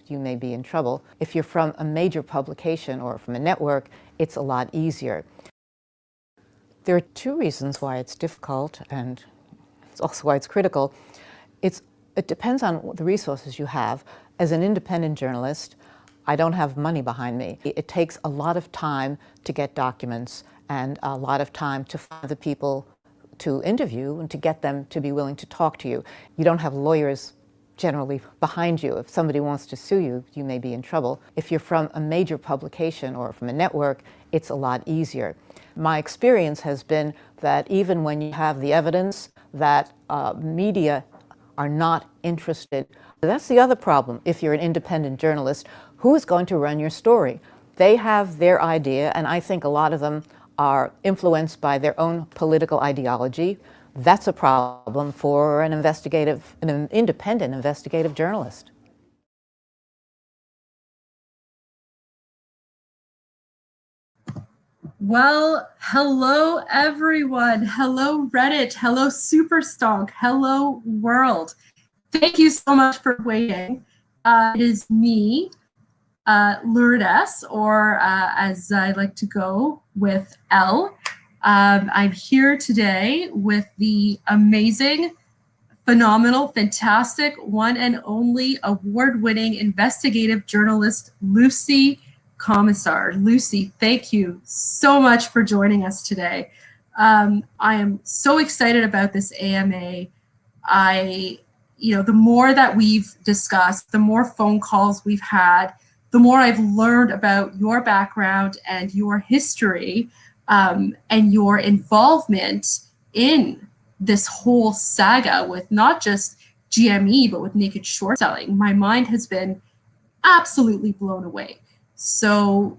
you may be in trouble. If you're from a major publication or from a network, it's a lot easier. There are two reasons why it's difficult, and it's also why it's critical. It depends on the resources you have. As an independent journalist, I don't have money behind me. It takes a lot of time to get documents and a lot of time to find the people to interview and to get them to be willing to talk to you. You don't have lawyers generally behind you. If somebody wants to sue you, you may be in trouble. If you're from a major publication or from a network, it's a lot easier. My experience has been that even when you have the evidence, that media are not interested. That's the other problem. If you're an independent journalist, who is going to run your story? They have their idea, and I think a lot of them are influenced by their own political ideology. That's a problem for an independent investigative journalist. Well, hello everyone. Hello Reddit. Hello Superstonk. Hello world. Thank you so much for waiting. It is me, Lourdes, or as I like to go with, Elle. I'm here today with the amazing, phenomenal, fantastic, one and only award-winning investigative journalist, Lucy Komisar. Lucy, thank you so much for joining us today. I am so excited about this AMA. The more that we've discussed, the more phone calls we've had, the more I've learned about your background and your history and your involvement in this whole saga with not just GME, but with naked short selling. My mind has been absolutely blown away. So,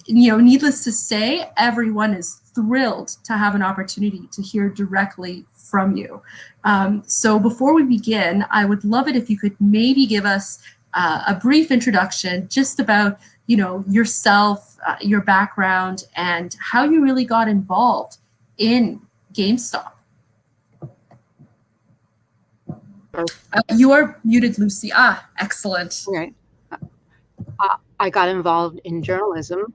needless to say, everyone is thrilled to have an opportunity to hear directly from you. So before we begin, I would love it if you could maybe give us a brief introduction just about, yourself, your background, and how you really got involved in GameStop. You are muted, Lucy. Excellent. Okay. I got involved in journalism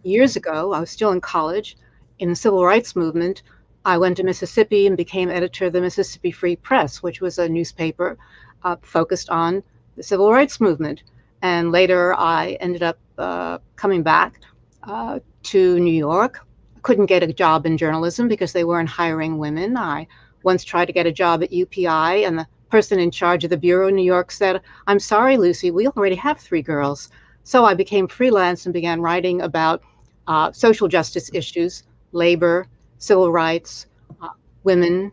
years ago. I was still in college. In the civil rights movement, I went to Mississippi and became editor of the Mississippi Free Press, which was a newspaper focused on the civil rights movement. And later I ended up coming back to New York. I couldn't get a job in journalism because they weren't hiring women. I once tried to get a job at UPI, and the person in charge of the bureau in New York said, "I'm sorry, Lucy, we already have 3 girls." So I became freelance and began writing about social justice issues, labor, civil rights, women,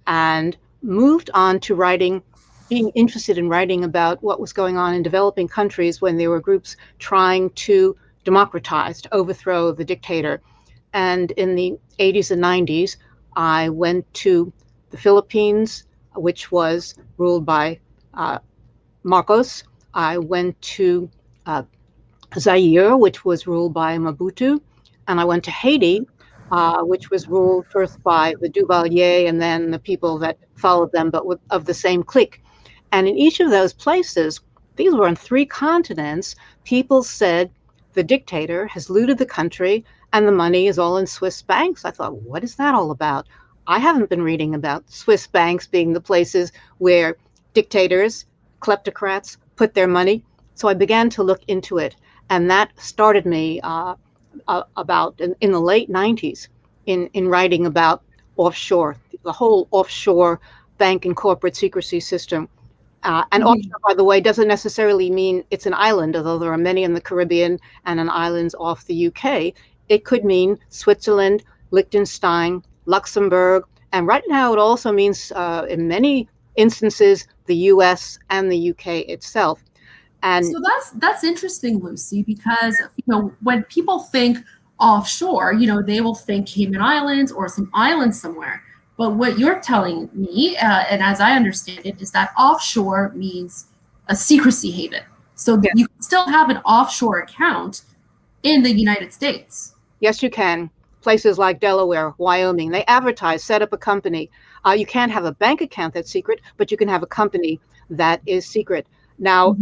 and moved on to being interested in writing about what was going on in developing countries when there were groups trying to democratize, to overthrow the dictator. And in the 80s and 90s, I went to the Philippines, which was ruled by Marcos. I went to Zaire, which was ruled by Mobutu, and I went to Haiti, which was ruled first by the Duvalier and then the people that followed them, but of the same clique. And in each of those places, these were on 3 continents, people said the dictator has looted the country and the money is all in Swiss banks. I thought, what is that all about? I haven't been reading about Swiss banks being the places where dictators, kleptocrats put their money. So I began to look into it. And that started me about in the late 90s in writing about offshore, the whole offshore bank and corporate secrecy system. And offshore, by the way, doesn't necessarily mean it's an island, although there are many in the Caribbean and on islands off the UK. It could mean Switzerland, Liechtenstein, Luxembourg, and right now it also means, in many instances, the US and the UK itself. And so that's interesting, Lucy, because when people think offshore, they will think Cayman Islands or some island somewhere. But what you're telling me, and as I understand it, is that offshore means a secrecy haven. So yes, you can still have an offshore account in the United States. Yes, you can. Places like Delaware, Wyoming, they advertise, set up a company. You can't have a bank account that's secret, but you can have a company that is secret. Now,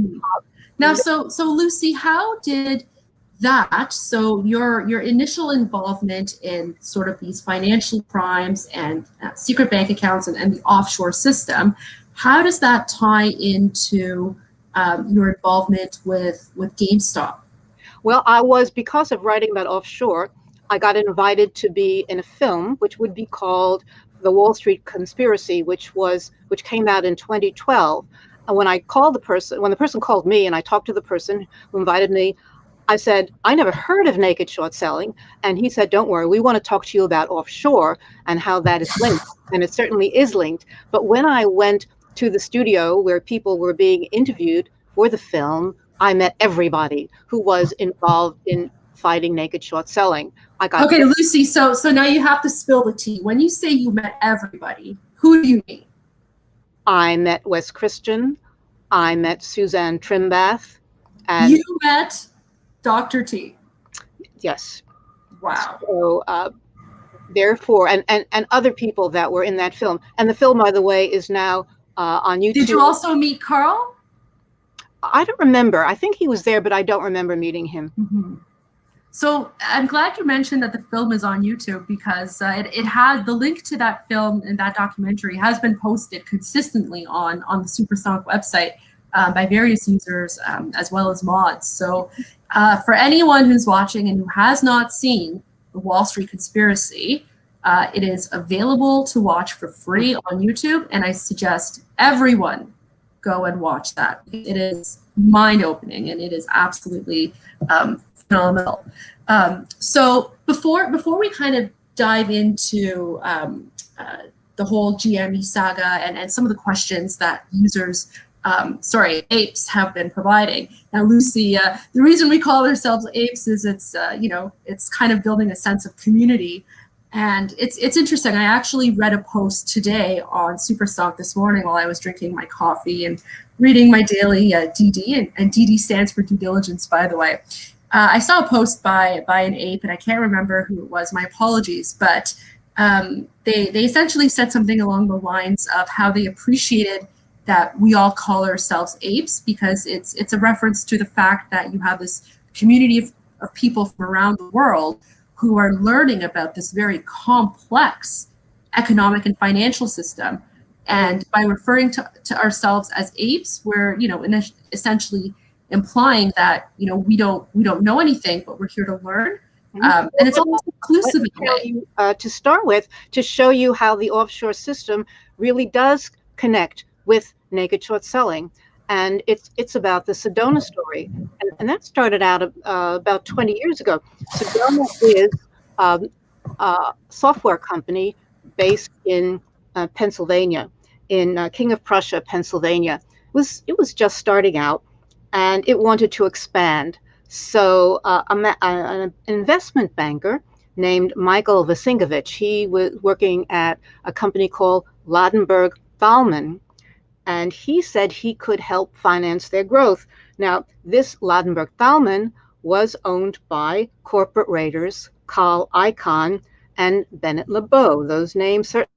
Now, so Lucy, how did that, so your initial involvement in sort of these financial crimes and secret bank accounts and the offshore system, how does that tie into your involvement with GameStop? Well, because of writing about offshore, I got invited to be in a film which would be called The Wall Street Conspiracy, which came out in 2012. And when the person called me and I talked to the person who invited me, I said, I never heard of naked short selling. And he said, don't worry, we want to talk to you about offshore and how that is linked. And it certainly is linked. But when I went to the studio where people were being interviewed for the film, I met everybody who was involved in fighting naked short selling. Okay, Lucy, so now you have to spill the tea. When you say you met everybody, who do you mean? I met Wes Christian. I met Suzanne Trimbath. And you met Dr. T? Yes. Wow. So therefore, and other people that were in that film. And the film, by the way, is now on YouTube. Did you also meet Carl? I don't remember. I think he was there, but I don't remember meeting him. Mm-hmm. So I'm glad you mentioned that the film is on YouTube, because it has the link to that film and that documentary has been posted consistently on the Superstonk website by various users as well as mods. So for anyone who's watching and who has not seen The Wall Street Conspiracy, it is available to watch for free on YouTube, and I suggest everyone go and watch that. It is mind-opening and it is absolutely phenomenal. So before we kind of dive into the whole GME saga and some of the questions that users, apes have been providing. Now, Lucy, the reason we call ourselves apes is it's kind of building a sense of community. And it's interesting. I actually read a post today on Superstonk this morning while I was drinking my coffee and reading my daily DD, and DD stands for due diligence, by the way. I saw a post by an ape, and I can't remember who it was. My apologies, but they essentially said something along the lines of how they appreciated that we all call ourselves apes, because it's a reference to the fact that you have this community of people from around the world who are learning about this very complex economic and financial system. And by referring to ourselves as apes, we're essentially implying that we don't know anything, but we're here to learn. And it's almost inclusive in a way. To start with, to show you how the offshore system really does connect with naked short selling. And it's about the Sedona story. And that started out about 20 years ago. Sedona is a software company based in Pennsylvania, in King of Prussia, Pennsylvania. It was just starting out, and it wanted to expand. So an investment banker named Michael Vasinkovich, he was working at a company called Ladenburg Thalmann, and he said he could help finance their growth. Now, this Ladenburg Thalmann was owned by corporate raiders Carl Icahn and Bennett LeBeau. Those names certainly.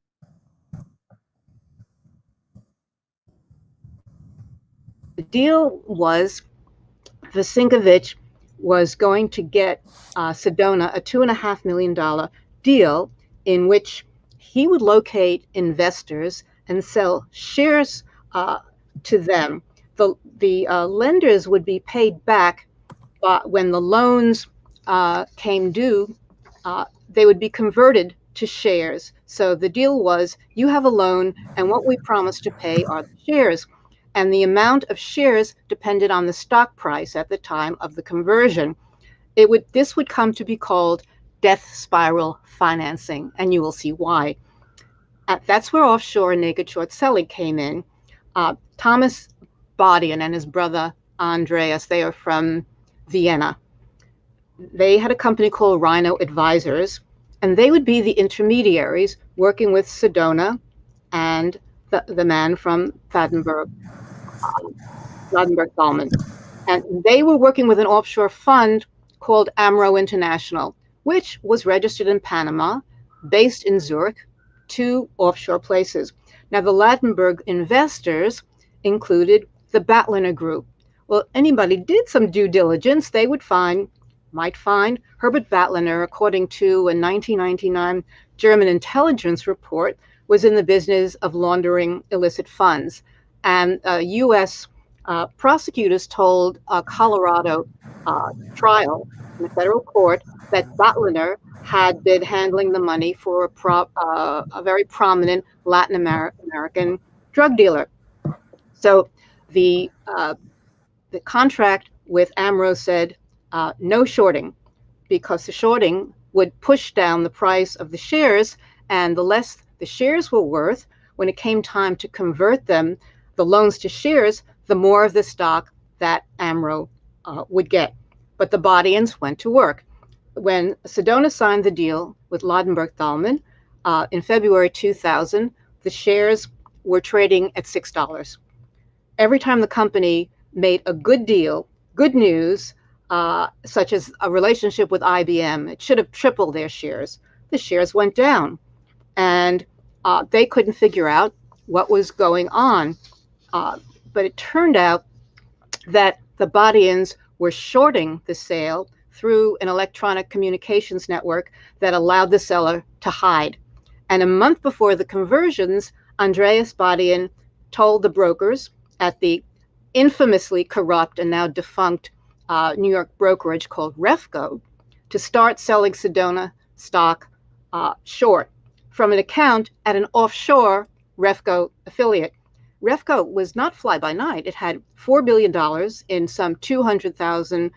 The deal was Vasinkovich was going to get Sedona a $2.5 million deal in which he would locate investors and sell shares to them. The lenders would be paid back when the loans came due. They would be converted to shares. So the deal was, you have a loan, and what we promise to pay are the shares. And the amount of shares depended on the stock price at the time of the conversion. This would come to be called death spiral financing, and you will see why. That's where offshore and naked short selling came in. Thomas Bodian and his brother Andreas, they are from Vienna. They had a company called Rhino Advisors, and they would be the intermediaries working with Sedona and the man from Ladenburg Thalmann. And they were working with an offshore fund called Amro International, which was registered in Panama, based in Zurich, 2 offshore places. Now, the Ladenburg investors included the Batliner Group, Well, anybody did some due diligence, they might find Herbert Batliner, according to a 1999 German intelligence report, was in the business of laundering illicit funds. And U.S. Prosecutors told a Colorado trial in the federal court that Batliner had been handling the money for a very prominent Latin American drug dealer. So the the contract with AMRO said no shorting, because the shorting would push down the price of the shares, and the less the shares were worth, when it came time to convert them, the loans to shares, the more of the stock that AMRO would get. But the Bodians went to work. When Sedona signed the deal with Ladenburg Thalmann in February 2000, the shares were trading at $6. Every time the company made a good deal, good news, such as a relationship with IBM, it should have tripled their shares. The shares went down, and they couldn't figure out what was going on. But it turned out that the Bodians were shorting the sale through an electronic communications network that allowed the seller to hide. And a month before the conversions, Andreas Bodian told the brokers at the infamously corrupt and now defunct New York brokerage called Refco to start selling Sedona stock short from an account at an offshore Refco affiliate. Refco was not fly by night. It had $4 billion in some 200,000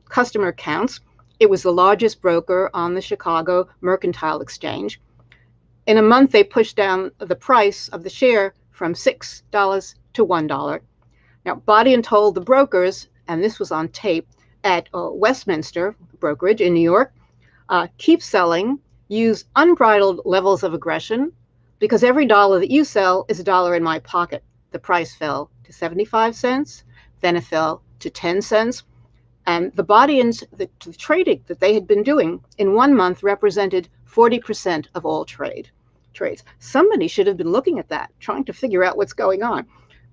customer accounts. It was the largest broker on the Chicago Mercantile Exchange. In a month, they pushed down the price of the share from $6 to $1. Now, Bodian told the brokers, and this was on tape at Westminster brokerage in New York, keep selling, use unbridled levels of aggression, because every dollar that you sell is a dollar in my pocket. The price fell to 75 cents, then it fell to 10 cents. And the Bodians, the trading that they had been doing in 1 month represented 40% of all trades. Somebody should have been looking at that, trying to figure out what's going on.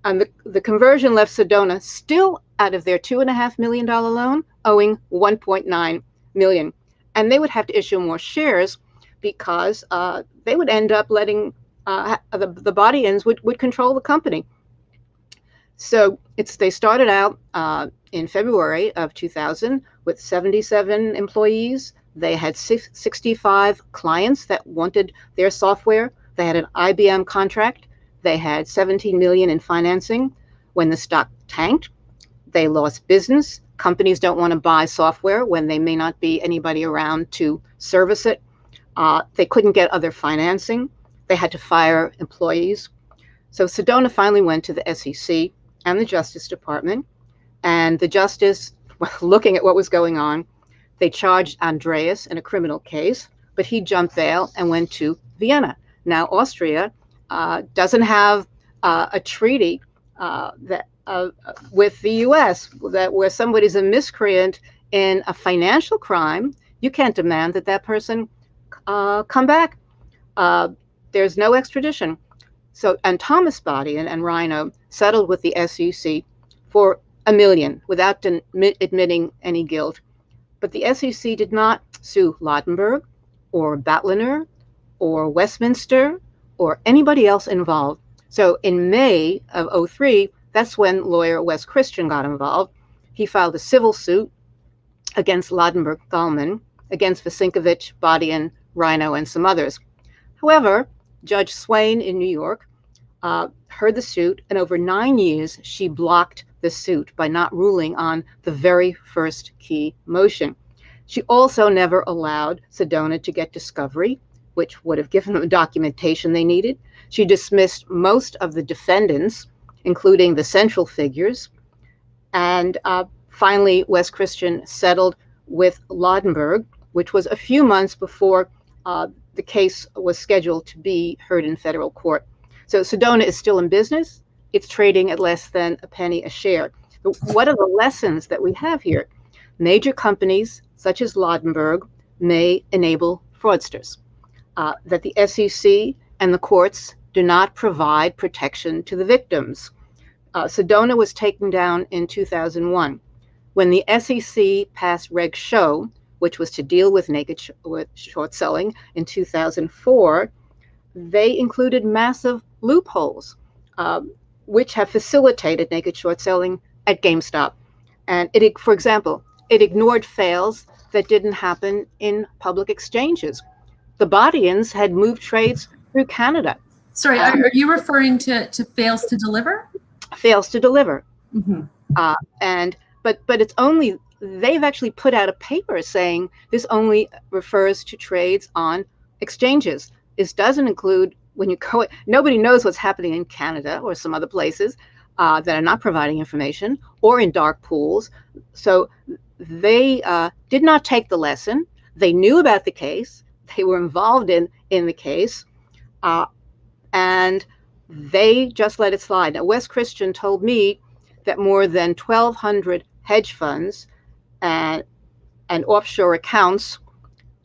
And the conversion left Sedona still out of their $2.5 million loan, owing $1.9 million. And they would have to issue more shares because they would end up letting the Bodians would control the company. So they started out in February of 2000 with 77 employees. They had 65 clients that wanted their software. They had an IBM contract. They had 17 million in financing. When the stock tanked, they lost business. Companies don't want to buy software when they may not be anybody around to service it. They couldn't get other financing. They had to fire employees. So Sedona finally went to the SEC and the Justice Department, and the justice, looking at what was going on, they charged Andreas in a criminal case, but he jumped bail and went to Vienna. Now, Austria doesn't have a treaty with the U.S. that where somebody's a miscreant in a financial crime, you can't demand that person come back. There's no extradition. So, and Thomas Bodian and Rhino settled with the SEC for $1 million without admitting any guilt. But the SEC did not sue Ladenburg or Batliner or Westminster or anybody else involved. So in May of 2003, that's when lawyer Wes Christian got involved. He filed a civil suit against Ladenburg Thalmann, against Vasinkovich, Bodian, Rhino, and some others. However, Judge Swain in New York heard the suit, and over 9 years, she blocked the suit by not ruling on the very first key motion. She also never allowed Sedona to get discovery, which would have given them the documentation they needed. She dismissed most of the defendants, including the central figures. And finally, Wes Christian settled with Ladenburg, which was a few months before the case was scheduled to be heard in federal court. So Sedona is still in business. It's trading at less than a penny a share. But what are the lessons that we have here? Major companies, such as Ladenburg, may enable fraudsters. That the SEC and the courts do not provide protection to the victims. Sedona was taken down in 2001. When the SEC passed Reg Show, which was to deal with with short selling in 2004, they included massive loopholes, which have facilitated naked short selling at GameStop. And for example, it ignored fails that didn't happen in public exchanges. The Bodians had moved trades through Canada. Sorry, are you referring to fails to deliver? Fails to deliver. Mm-hmm. But it's only, they've actually put out a paper saying this only refers to trades on exchanges. This doesn't include when you go, nobody knows what's happening in Canada or some other places that are not providing information, or in dark pools. So they did not take the lesson. They knew about the case. They were involved in the case. And they just let it slide. Now, Wes Christian told me that more than 1,200 hedge funds and offshore accounts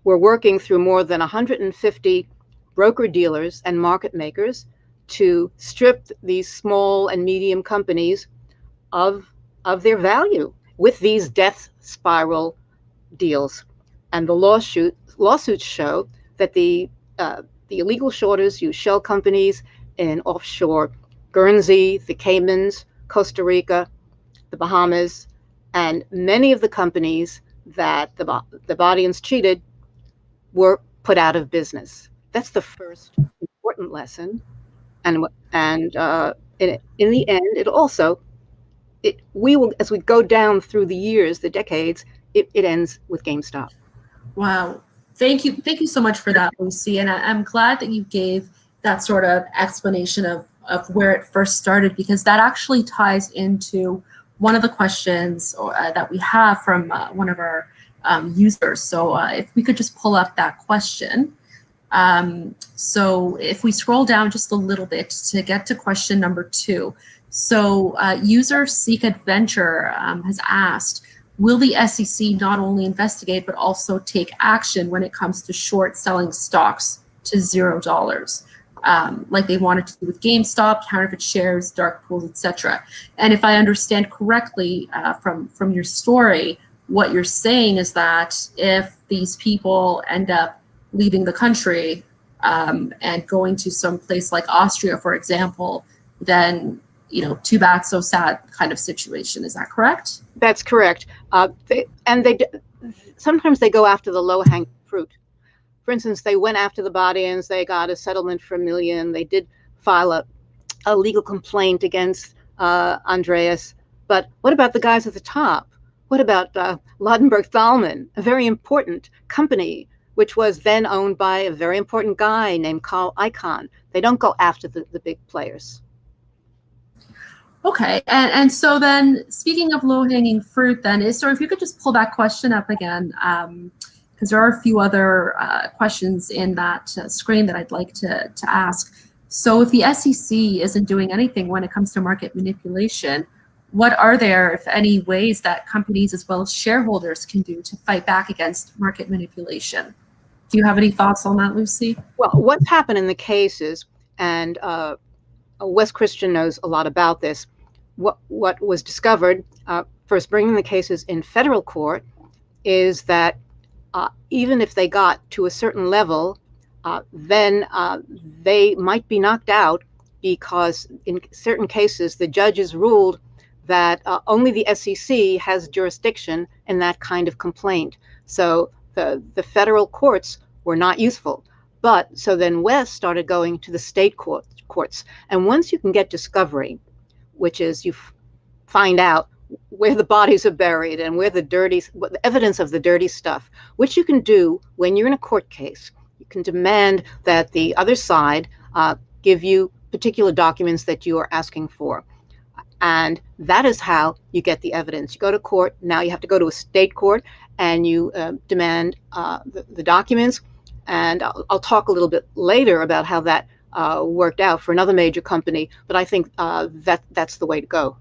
were working through more than 150 broker-dealers and market makers to strip these small and medium companies of their value with these death spiral deals. And the lawsuits show that the illegal shorters use shell companies in offshore Guernsey, the Caymans, Costa Rica, the Bahamas, and many of the companies that the Bodians cheated were put out of business. That's the first important lesson. And in the end, we will, as we go down through the years, the decades, it ends with GameStop. Wow. Thank you so much for that, Lucy. And I'm glad that you gave that sort of explanation of where it first started, because that actually ties into one of the questions that we have from one of our users. So if we could just pull up that question. So if we scroll down just a little bit to get to question number 2. So user Seek Adventure has asked, will the SEC not only investigate but also take action when it comes to short selling stocks to $0, like they wanted to do with GameStop, counterfeit shares, dark pools, etc.? And if I understand correctly from your story, what you're saying is that if these people end up leaving the country and going to some place like Austria, for example, then, you know, too bad, so sad kind of situation. Is that correct? That's correct. Sometimes they go after the low-hanging fruit. For instance, they went after the Bodians. They got a settlement for $1 million. They did file a legal complaint against Andreas. But what about the guys at the top? What about Ladenburg Thalmann, a very important company, which was then owned by a very important guy named Carl Icahn? They don't go after the big players. Okay, and so then, speaking of low-hanging fruit, then, so if you could just pull that question up again, because there are a few other questions in that screen that I'd like to ask. So if the SEC isn't doing anything when it comes to market manipulation, what are there, if any, ways that companies as well as shareholders can do to fight back against market manipulation? Do you have any thoughts on that, Lucy? Well, what's happened in the cases, and Wes Christian knows a lot about this. What was discovered, first bringing the cases in federal court, is that even if they got to a certain level, then they might be knocked out, because in certain cases the judges ruled that only the SEC has jurisdiction in that kind of complaint. So the federal courts were not useful. But so then Wes started going to the state courts. And once you can get discovery, which is you find out where the bodies are buried and where the evidence of the dirty stuff, which you can do when you're in a court case. You can demand that the other side give you particular documents that you are asking for. And that is how you get the evidence. You go to court, now you have to go to a state court and you demand the documents. And I'll talk a little bit later about how that worked out for another major company, but I think that's the way to go.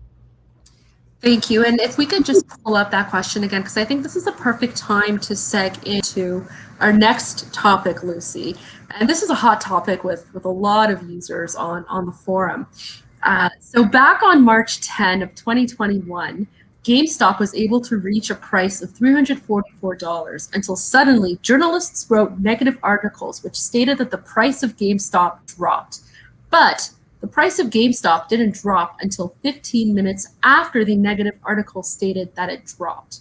Thank you. And if we could just pull up that question again, because I think this is a perfect time to seg into our next topic, Lucy. And this is a hot topic with a lot of users on the forum. So back on March 10 of 2021, GameStop was able to reach a price of $344 until suddenly journalists wrote negative articles which stated that the price of GameStop dropped. But the price of GameStop didn't drop until 15 minutes after the negative article stated that it dropped.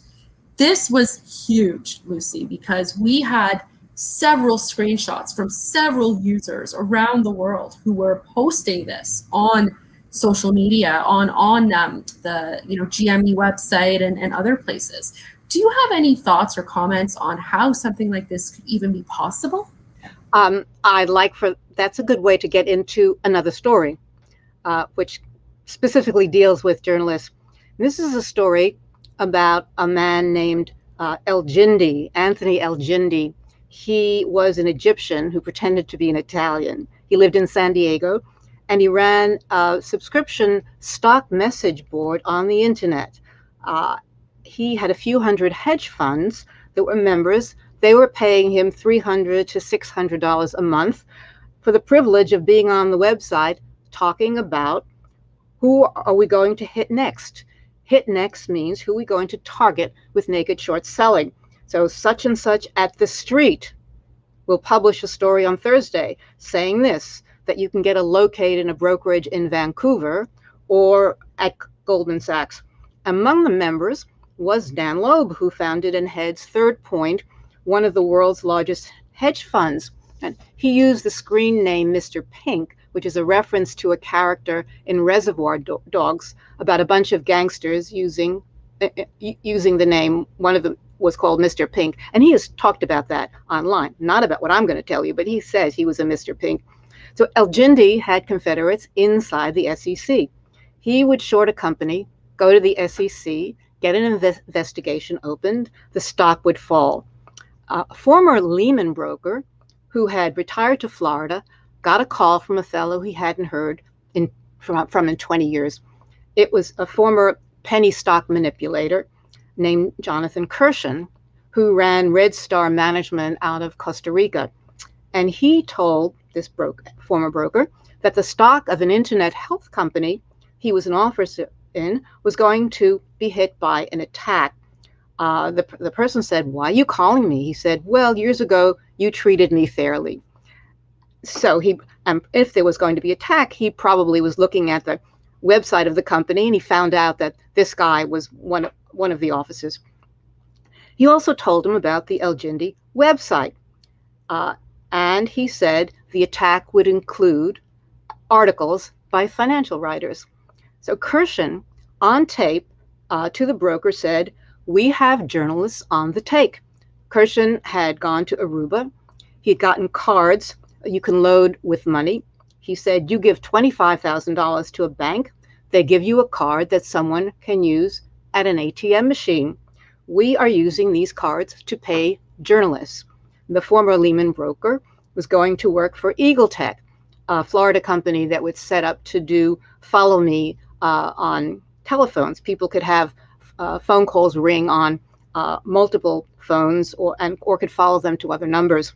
This was huge, Lucy, because we had several screenshots from several users around the world who were posting this on social media, on the GME website and other places. Do you have any thoughts or comments on how something like this could even be possible? That's a good way to get into another story, which specifically deals with journalists. This is a story about a man named Anthony El Gindi. He was an Egyptian who pretended to be an Italian. He lived in San Diego, and he ran a subscription stock message board on the internet. He had a few hundred hedge funds that were members. They were paying him $300 to $600 a month for the privilege of being on the website talking about who are we going to hit next. Hit next means who are we going to target with naked short selling. So such and such at the street will publish a story on Thursday saying this, that you can get a locate in a brokerage in Vancouver or at Goldman Sachs. Among the members was Dan Loeb, who founded and heads Third Point, one of the world's largest hedge funds. And he used the screen name Mr. Pink, which is a reference to a character in Reservoir Dogs about a bunch of gangsters using the name. One of them was called Mr. Pink, and he has talked about that online, not about what I'm going to tell you, but he says he was a Mr. Pink. So El Gindi had confederates inside the SEC. He would short a company, go to the SEC, get an investigation opened, the stock would fall. A former Lehman broker who had retired to Florida got a call from a fellow he hadn't heard from in 20 years. It was a former penny stock manipulator named Jonathan Kirshen, who ran Red Star Management out of Costa Rica. And he told this former broker that the stock of an internet health company he was an officer in was going to be hit by an attack. The person said, "Why are you calling me?" He said, "Well, years ago, you treated me fairly." So if there was going to be attack, he probably was looking at the website of the company, and he found out that this guy was one of the officers. He also told him about the El Gindi website. And he said the attack would include articles by financial writers. So Kirshen, on tape to the broker, said, "We have journalists on the take." Kirshen had gone to Aruba. He had gotten cards you can load with money. He said, "You give $25,000 to a bank, they give you a card that someone can use at an ATM machine. We are using these cards to pay journalists." The former Lehman broker was going to work for Eagle Tech, a Florida company that was set up to do follow me on telephones. People could have phone calls ring on multiple phones or could follow them to other numbers.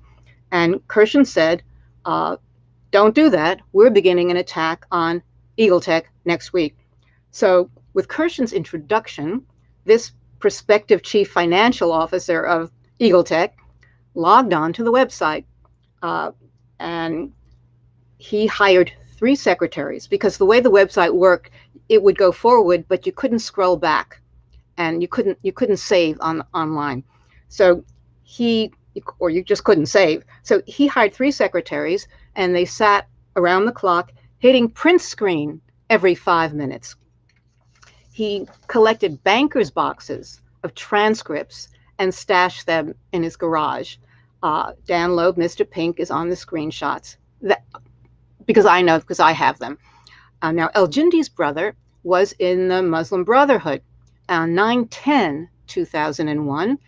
And Kirshen said, "Don't do that. We're beginning an attack on Eagle Tech next week." So with Kirshen's introduction, this prospective chief financial officer of Eagle Tech logged on to the website, and he hired 3 secretaries, because the way the website worked, it would go forward, but you couldn't scroll back, and you couldn't save online. So you just couldn't save. So he hired 3 secretaries, and they sat around the clock hitting print screen every 5 minutes. He collected bankers' boxes of transcripts and stashed them in his garage. Dan Loeb, Mr. Pink, is on the screenshots because I have them. Now, El Gindi's brother was in the Muslim Brotherhood. On 9/10/2001,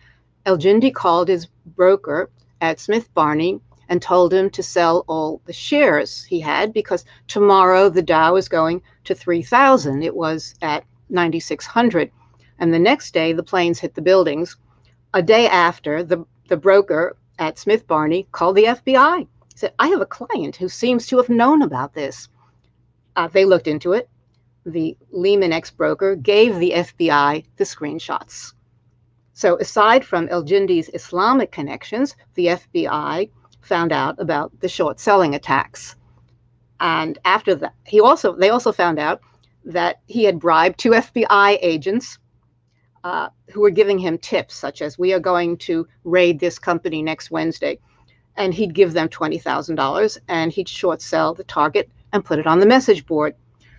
El Gindi called his broker at Smith Barney and told him to sell all the shares he had, because tomorrow the Dow is going to 3,000. It was at 9,600. And the next day, the planes hit the buildings. A day after, the broker at Smith Barney called the FBI. He said, "I have a client who seems to have known about this." They looked into it. The Lehman ex-broker gave the FBI the screenshots. So aside from El-Jindi's Islamic connections, the FBI found out about the short selling attacks. And after that, they also found out that he had bribed 2 FBI agents who were giving him tips, such as, we are going to raid this company next Wednesday. And he'd give them $20,000 and he'd short sell the target and put it on the message board.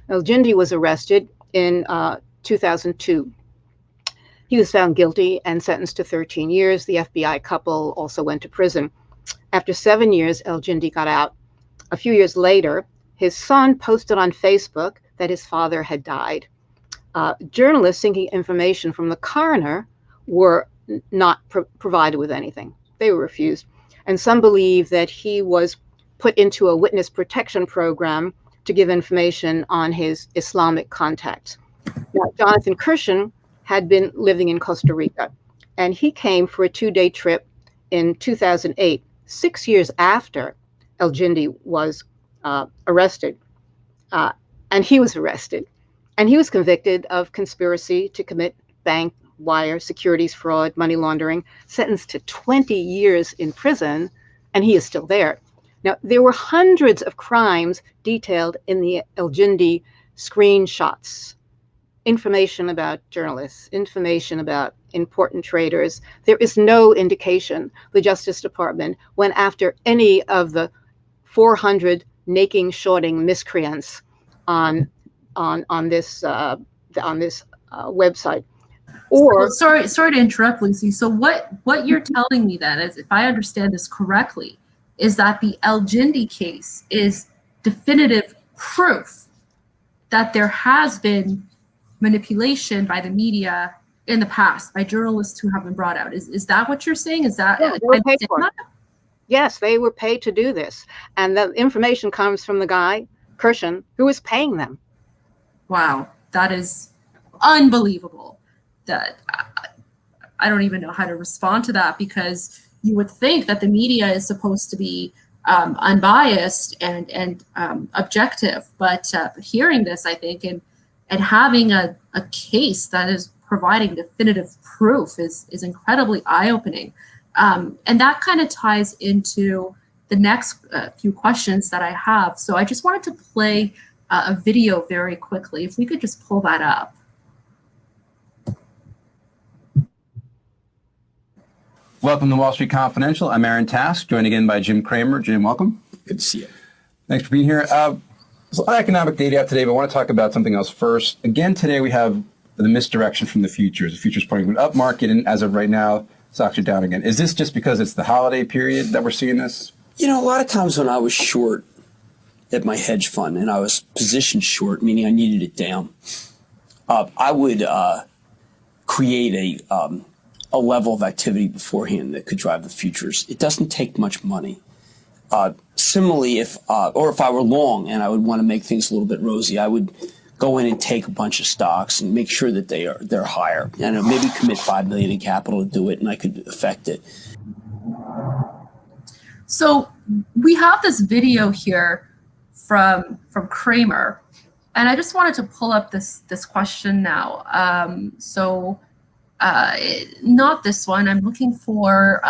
El-Jindi was arrested in 2002. He was found guilty and sentenced to 13 years. The FBI couple also went to prison. After 7 years, El-Jindi got out. A few years later, his son posted on Facebook that his father had died. Journalists seeking information from the coroner were not provided with anything. They were refused. And some believe that he was put into a witness protection program to give information on his Islamic contacts. Now, Jonathan Kirshen had been living in Costa Rica, and he came for a 2-day trip in 2008, 6 years after El-Jindi was arrested. And he was arrested. And he was convicted of conspiracy to commit bank wire, securities fraud, money laundering, sentenced to 20 years in prison, and he is still there. Now, there were hundreds of crimes detailed in the El-Jindi screenshots. Information about journalists, information about important traders. There is no indication the Justice Department went after any of the 400 naking, shorting miscreants on this website. Or sorry to interrupt, Lucy. So what you're telling me then is, if I understand this correctly, is that the El-Jindi case is definitive proof that there has been manipulation by the media in the past, by journalists who have been brought out. Is that what you're saying? Is that, yeah, they were paid for it. Yes, they were paid to do this. And the information comes from the guy, Kirshen, who is paying them. Wow, that is unbelievable. That I don't even know how to respond to that, because you would think that the media is supposed to be unbiased and objective. But hearing this, I think, and having a case that is providing definitive proof is incredibly eye-opening. And that kind of ties into the next few questions that I have. So I just wanted to play a video very quickly. If we could just pull that up. Welcome to Wall Street Confidential. I'm Aaron Task, joined again by Jim Cramer. Jim, welcome. Good to see you. Thanks for being here. There's a lot of economic data out today, but I want to talk about something else first. Again, today we have the misdirection from the futures. The futures pointing to an up market, and as of right now, stocks are down again. Is this just because it's the holiday period that we're seeing this? You know, a lot of times when I was short at my hedge fund and I was positioned short, meaning I needed it down, I would create a level of activity beforehand that could drive the futures. It doesn't take much money. Similarly, if I were long and I would want to make things a little bit rosy, I would go in and take a bunch of stocks and make sure that they're higher. And maybe commit $5 million in capital to do it, and I could affect it. So we have this video here from Cramer, and I just wanted to pull up this question now. Not this one. I'm looking for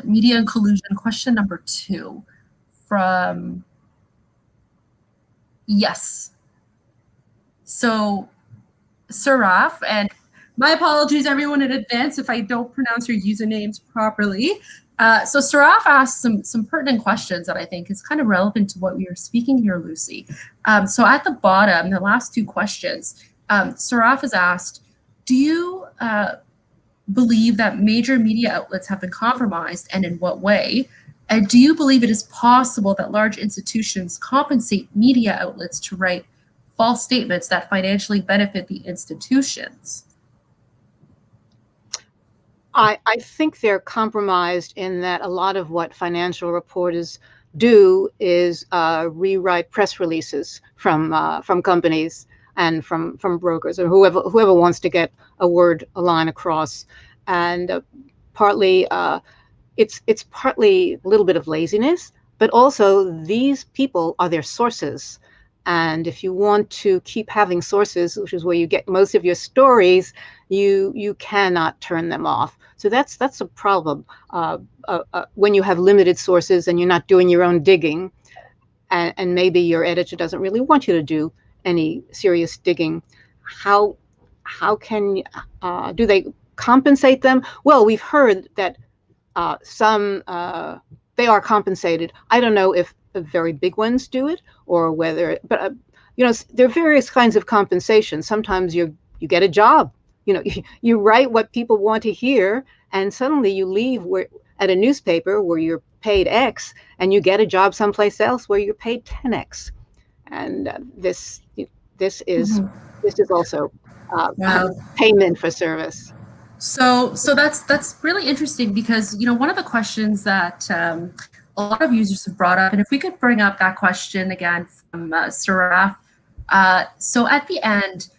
media and collusion, question number 2 from, yes. So Saraf, and my apologies everyone in advance if I don't pronounce your usernames properly. So Saraf asked some pertinent questions that I think is kind of relevant to what we are speaking here, Lucy. So at the bottom, the last 2 questions, Saraf has asked, do you believe that major media outlets have been compromised, and in what way? And do you believe it is possible that large institutions compensate media outlets to write false statements that financially benefit the institutions? I think they're compromised in that a lot of what financial reporters do is rewrite press releases from companies and from brokers or whoever wants to get a line across, and partly it's partly a little bit of laziness, but also these people are their sources. And if you want to keep having sources, which is where you get most of your stories, you cannot turn them off. So that's a problem when you have limited sources and you're not doing your own digging, and maybe your editor doesn't really want you to do any serious digging. How can do they compensate them? Well, we've heard that some they are compensated. I don't know if the very big ones do it or whether, but there are various kinds of compensation. Sometimes you get a job. You write what people want to hear, and suddenly you leave at a newspaper where you're paid X, and you get a job someplace else where you're paid 10X. And this is also Wow. payment for service. So that's really interesting, because one of the questions that a lot of users have brought up, and if we could bring up that question again from Saraf. So at the end,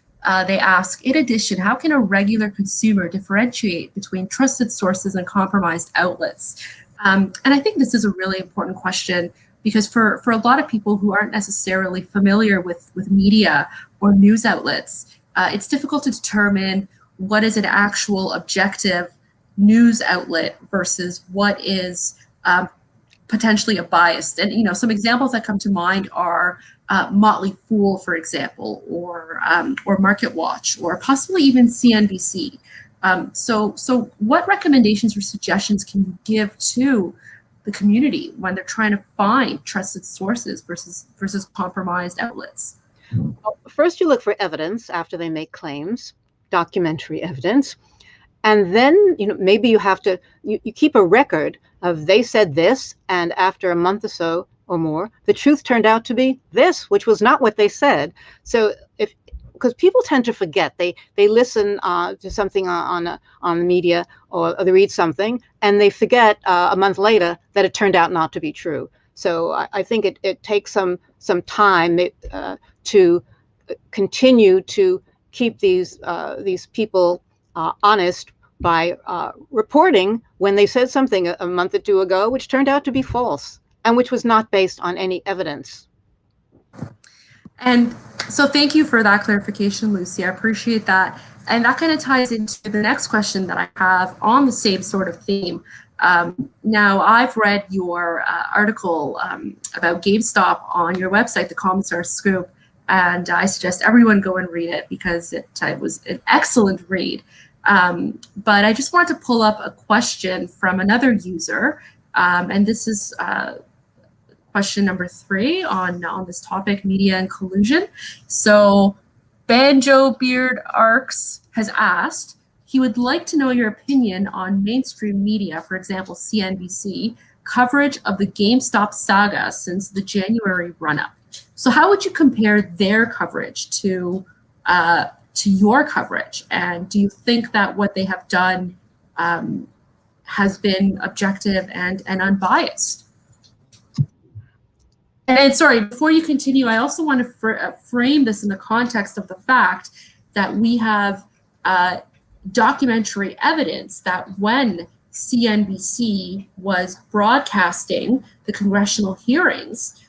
they ask, in addition, how can a regular consumer differentiate between trusted sources and compromised outlets? And I think this is a really important question, because for a lot of people who aren't necessarily familiar with media or news outlets, it's difficult to determine what is an actual objective news outlet versus what is potentially a biased. And some examples that come to mind are Motley Fool, for example, or Market Watch, or possibly even CNBC. So what recommendations or suggestions can you give to the community when they're trying to find trusted sources versus compromised outlets? Well, first, you look for evidence after they make claims, documentary evidence, and then maybe you have to you keep a record of they said this, and after a month or so or more, the truth turned out to be this, which was not what they said. So because people tend to forget, they listen to something on the media, or they read something and they forget a month later that it turned out not to be true. So I think it takes some time to continue to keep these people honest by reporting when they said something a month or two ago which turned out to be false and which was not based on any evidence. And so thank you for that clarification, Lucy. I appreciate that. And that kind of ties into the next question that I have on the same sort of theme. Now, I've read your article about GameStop on your website, the Komisar Scoop, and I suggest everyone go and read it because it was an excellent read. But I just wanted to pull up a question from another user, and this is question number 3 on this topic, media and collusion. So Banjo Beard Arcs has asked, he would like to know your opinion on mainstream media, for example, CNBC, coverage of the GameStop saga since the January run-up. So how would you compare their coverage to your coverage? And do you think that what they have done has been objective and unbiased? And sorry, before you continue, I also want to frame this in the context of the fact that we have documentary evidence that when CNBC was broadcasting the congressional hearings,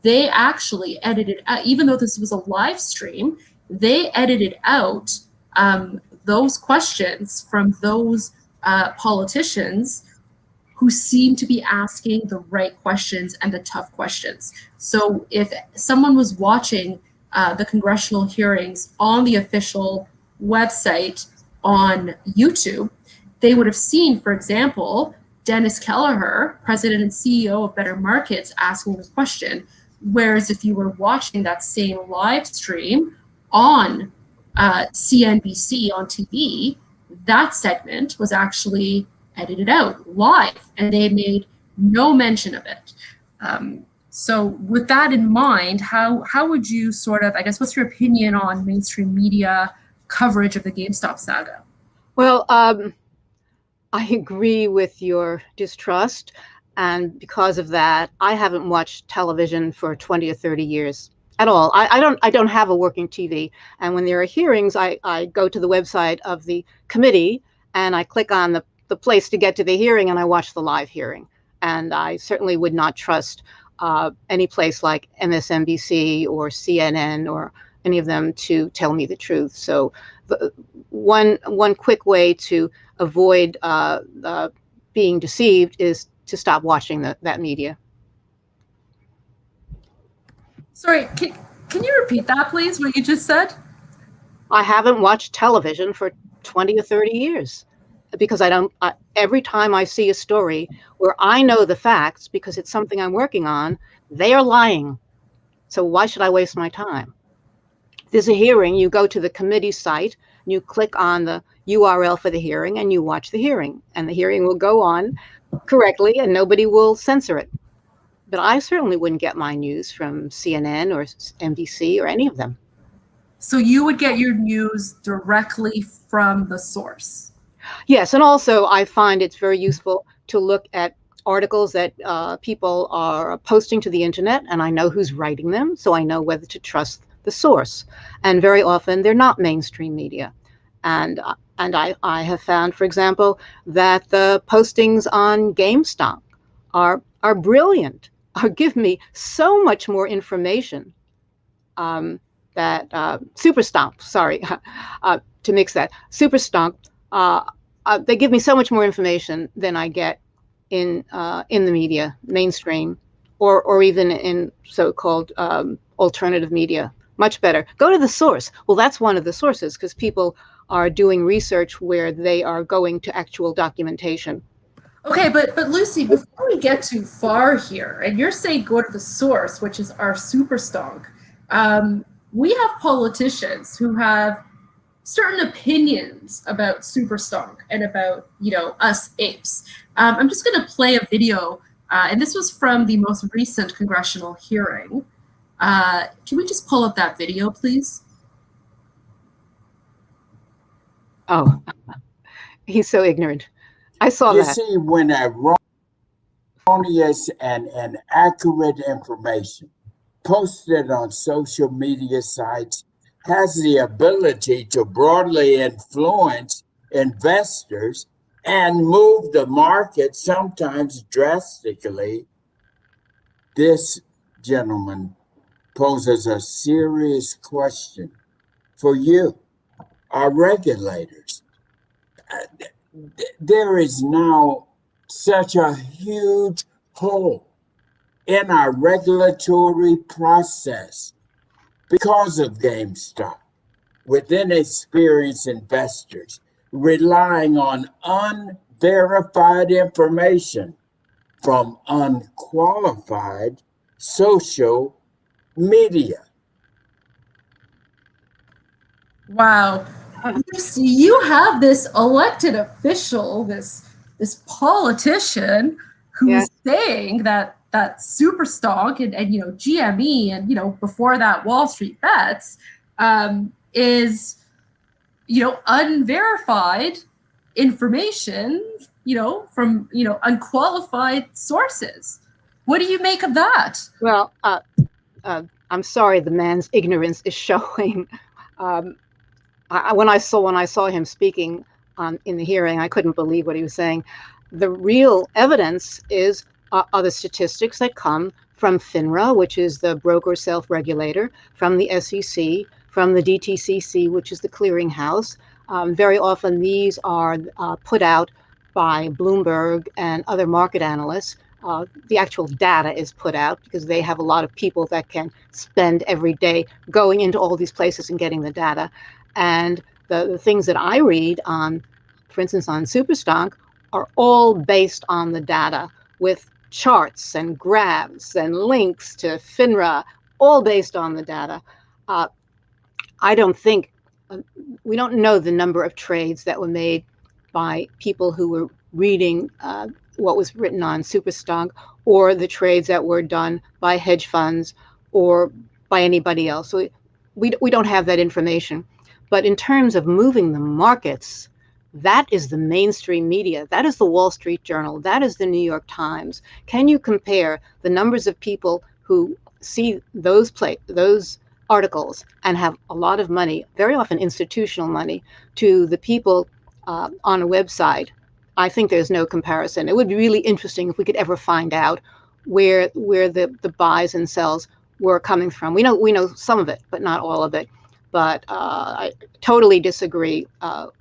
they actually edited, even though this was a live stream, they edited out those questions from those politicians who seem to be asking the right questions and the tough questions. So if someone was watching the congressional hearings on the official website on YouTube, they would have seen, for example, Dennis Kelleher, president and CEO of Better Markets, asking the question. Whereas if you were watching that same live stream on CNBC on TV, that segment was actually edited out live, and they made no mention of it. So with that in mind, how would you sort of, I guess, what's your opinion on mainstream media coverage of the GameStop saga? Well, I agree with your distrust, and because of that, I haven't watched television for 20 or 30 years at all. I don't have a working TV, and when there are hearings, I go to the website of the committee and I click on the place to get to the hearing, and I watch the live hearing. And I certainly would not trust any place like MSNBC or CNN or any of them to tell me the truth. So one quick way to avoid being deceived is to stop watching that media. Sorry, can you repeat that, please, what you just said? I haven't watched television for 20 or 30 years because every time I see a story where I know the facts because it's something I'm working on, they are lying. So why should I waste my time? There's a hearing, you go to the committee site, you click on the URL for the hearing and you watch the hearing, and the hearing will go on correctly and nobody will censor it. But I certainly wouldn't get my news from CNN or NBC or any of them. So you would get your news directly from the source? Yes, and also I find it's very useful to look at articles that people are posting to the internet, and I know who's writing them, so I know whether to trust the source. And very often they're not mainstream media. And I have found, for example, that the postings on GameStop are brilliant, or give me so much more information that Superstonk, sorry, to mix that, Superstonk, they give me so much more information than I get in the media, mainstream, or even in so-called alternative media. Much better. Go to the source. Well, that's one of the sources because people are doing research where they are going to actual documentation. Okay, but Lucy, before we get too far here, and you're saying go to the source, which is our Superstonk, we have politicians who have certain opinions about Superstonk and about, us apes. I'm just going to play a video, and this was from the most recent congressional hearing. Can we just pull up that video, please? Oh, he's so ignorant. I saw that. You see, when erroneous and inaccurate information posted on social media sites has the ability to broadly influence investors and move the market, sometimes drastically, this gentleman poses a serious question for you, our regulators. There is now such a huge hole in our regulatory process because of GameStop, with inexperienced investors relying on unverified information from unqualified social media. Wow. Lucy, you have this elected official, this politician who's saying that Superstonk and GME and before that Wall Street Bets is unverified information from unqualified sources. What do you make of that? Well, I'm sorry, the man's ignorance is showing. When I saw him speaking in the hearing, I couldn't believe what he was saying. The real evidence are the statistics that come from FINRA, which is the broker self-regulator, from the SEC, from the DTCC, which is the clearinghouse. Very often these are put out by Bloomberg and other market analysts. The actual data is put out because they have a lot of people that can spend every day going into all these places and getting the data. And the things that I read on, for instance, on Superstonk, are all based on the data with charts and graphs and links to FINRA, all based on the data. I don't think, we don't know the number of trades that were made by people who were reading what was written on Superstonk, or the trades that were done by hedge funds or by anybody else. So we don't have that information. But in terms of moving the markets, that is the mainstream media. That is the Wall Street Journal. That is the New York Times. Can you compare the numbers of people who see those articles and have a lot of money, very often institutional money, to the people on a website? I think there's no comparison. It would be really interesting if we could ever find out where the buys and sells were coming from. We know some of it, but not all of it. But I totally disagree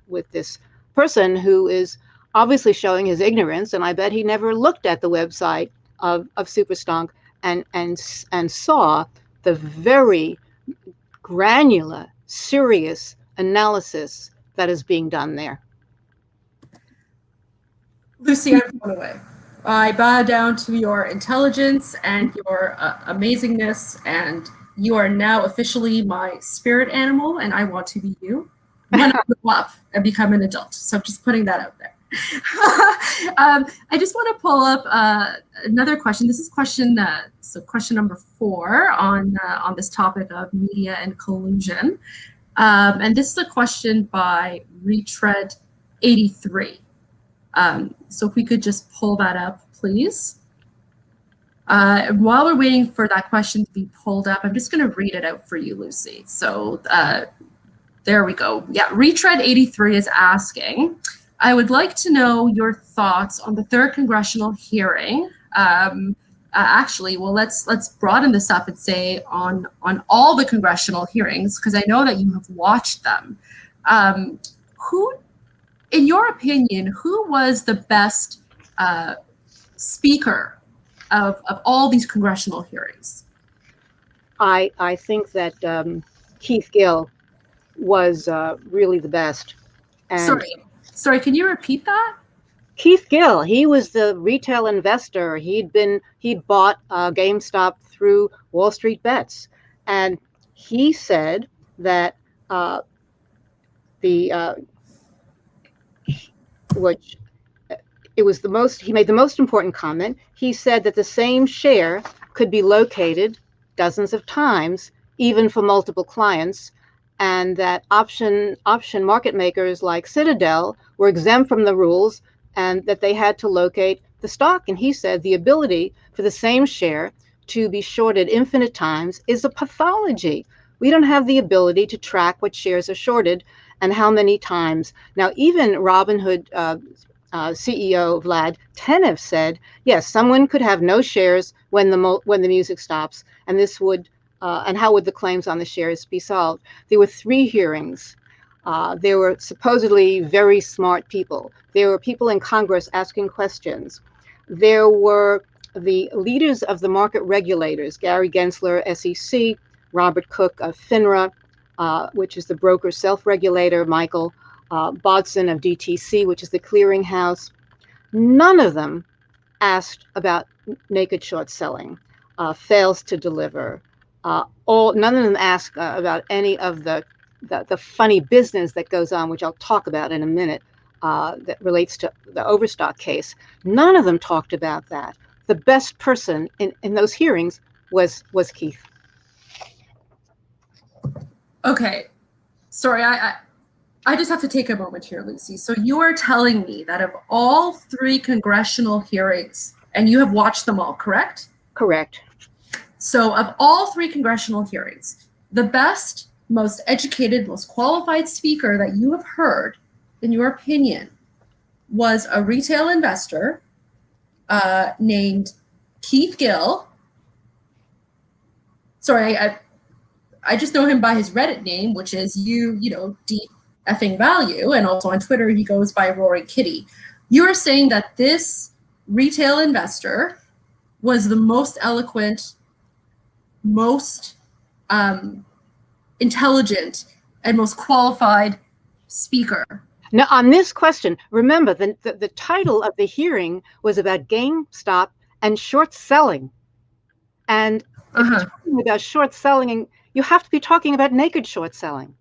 with this person who is obviously showing his ignorance, and I bet he never looked at the website of Superstonk and saw the very granular, serious analysis that is being done there. Lucy, I'm blown away. I bow down to your intelligence and your amazingness, and you are now officially my spirit animal, and I want to be you when I grow up and become an adult. So I'm just putting that out there. I just want to pull up another question. This is question number 4 on this topic of media and collusion, and this is a question by Retread83. So if we could just pull that up, please. While we're waiting for that question to be pulled up, I'm just going to read it out for you, Lucy. So there we go. Yeah, Retread83 is asking, I would like to know your thoughts on the 3rd congressional hearing. Actually, well, let's broaden this up and say on all the congressional hearings, because I know that you have watched them. Who, in your opinion, who was the best speaker of all these congressional hearings? I think that Keith Gill was really the best. And Sorry, can you repeat that? Keith Gill, he was the retail investor. He'd bought GameStop through Wall Street Bets, and he said that he made the most important comment. He said that the same share could be located dozens of times, even for multiple clients, and that option market makers like Citadel were exempt from the rules, and that they had to locate the stock. And he said the ability for the same share to be shorted infinite times is a pathology. We don't have the ability to track what shares are shorted and how many times. Now, even Robinhood CEO Vlad Tenev said, yes, someone could have no shares when the music stops, and this would and how would the claims on the shares be solved? There were 3 hearings. There were supposedly very smart people. There were people in Congress asking questions. There were the leaders of the market regulators, Gary Gensler, SEC, Robert Cook of FINRA, which is the broker self-regulator, Michael Bodson of DTC, which is the clearinghouse. None of them asked about naked short selling, fails to deliver. None of them ask about any of the funny business that goes on, which I'll talk about in a minute, that relates to the Overstock case. None of them talked about that. The best person in those hearings was Keith. Okay, sorry, I just have to take a moment here, Lucy. So you are telling me that of all 3 congressional hearings, and you have watched them all, correct? Correct. So of all 3 congressional hearings, the best, most educated, most qualified speaker that you have heard, in your opinion, was a retail investor named Keith Gill. Sorry, I just know him by his Reddit name, which is deep effing value, and also on Twitter he goes by Roaring Kitty. You are saying that this retail investor was the most eloquent, most intelligent, and most qualified speaker. Now, on this question, remember the title of the hearing was about GameStop and short selling. And if you're talking about short selling, you have to be talking about naked short selling.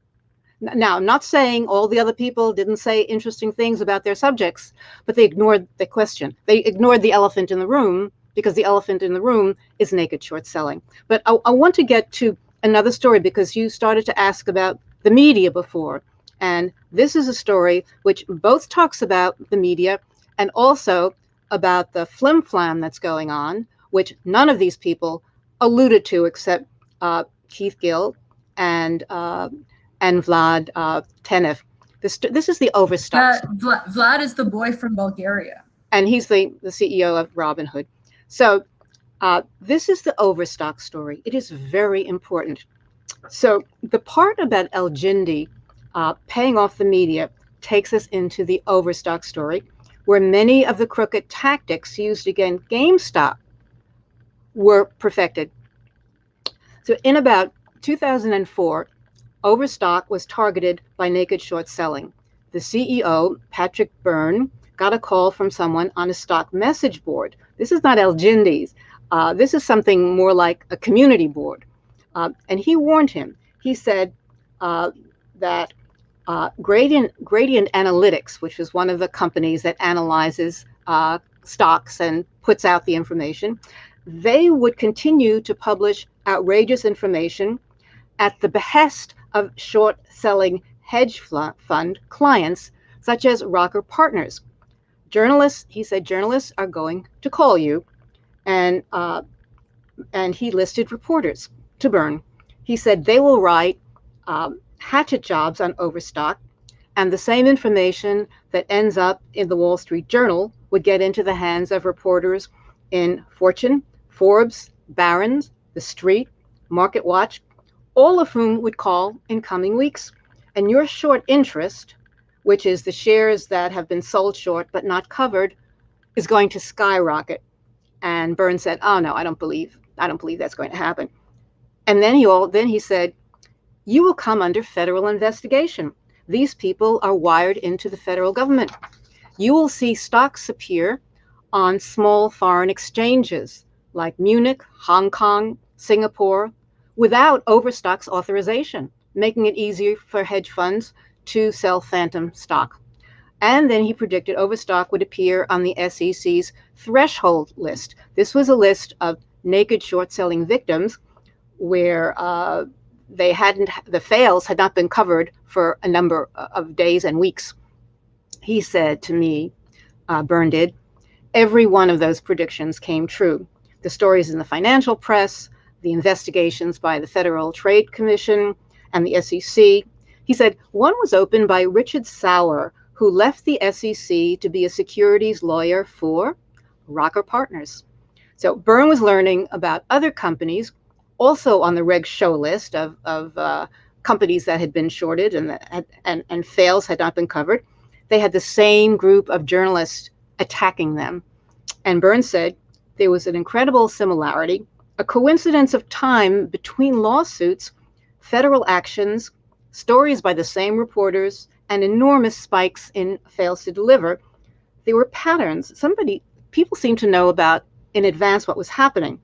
Now, I'm not saying all the other people didn't say interesting things about their subjects, but they ignored the question. They ignored the elephant in the room, because the elephant in the room is naked short selling. But I want to get to another story, because you started to ask about the media before. And this is a story which both talks about the media and also about the flim-flam that's going on, which none of these people alluded to except Keith Gill and Vlad Tenev. This is the Overstock. Vlad is the boy from Bulgaria. And he's the CEO of Robinhood. So This is the overstock story. It is very important. So the part about El Jindy paying off the media takes us into the overstock story, where many of the crooked tactics used against GameStop were perfected. So in about 2004, overstock was targeted by naked short selling. The CEO, Patrick Byrne, got a call from someone on a stock message board. This is not El Jindy's. This is something more like a community board. And he warned him. He said that Gradient Analytics, which is one of the companies that analyzes stocks and puts out the information, they would continue to publish outrageous information at the behest of short-selling hedge fund clients, such as Rocker Partners. Journalists, he said, journalists are going to call you, and he listed reporters to Byrne. He said they will write hatchet jobs on overstock, and the same information that ends up in the Wall Street Journal would get into the hands of reporters in Fortune, Forbes, Barron's, The Street, Market Watch, all of whom would call in coming weeks. And your short interest, which is the shares that have been sold short but not covered, is going to skyrocket. And Byrne said, "Oh no, I don't believe that's going to happen." And then he said, "You will come under federal investigation. These people are wired into the federal government. You will see stocks appear on small foreign exchanges like Munich, Hong Kong, Singapore, without overstock's authorization, making it easier for hedge funds to sell phantom stock." And then he predicted overstock would appear on the SEC's threshold list. This was a list of naked short selling victims where the fails had not been covered for a number of days and weeks. He said to me, Byrne did, every one of those predictions came true. The stories in the financial press, the investigations by the Federal Trade Commission and the SEC. He said one was opened by Richard Sauer, who left the SEC to be a securities lawyer for Rocker Partners. So Byrne was learning about other companies also on the reg show list of companies that had been shorted and fails had not been covered. They had the same group of journalists attacking them. And Byrne said there was an incredible similarity, a coincidence of time between lawsuits, federal actions, stories by the same reporters, and enormous spikes in fails to deliver. There were patterns. People seemed to know about in advance what was happening.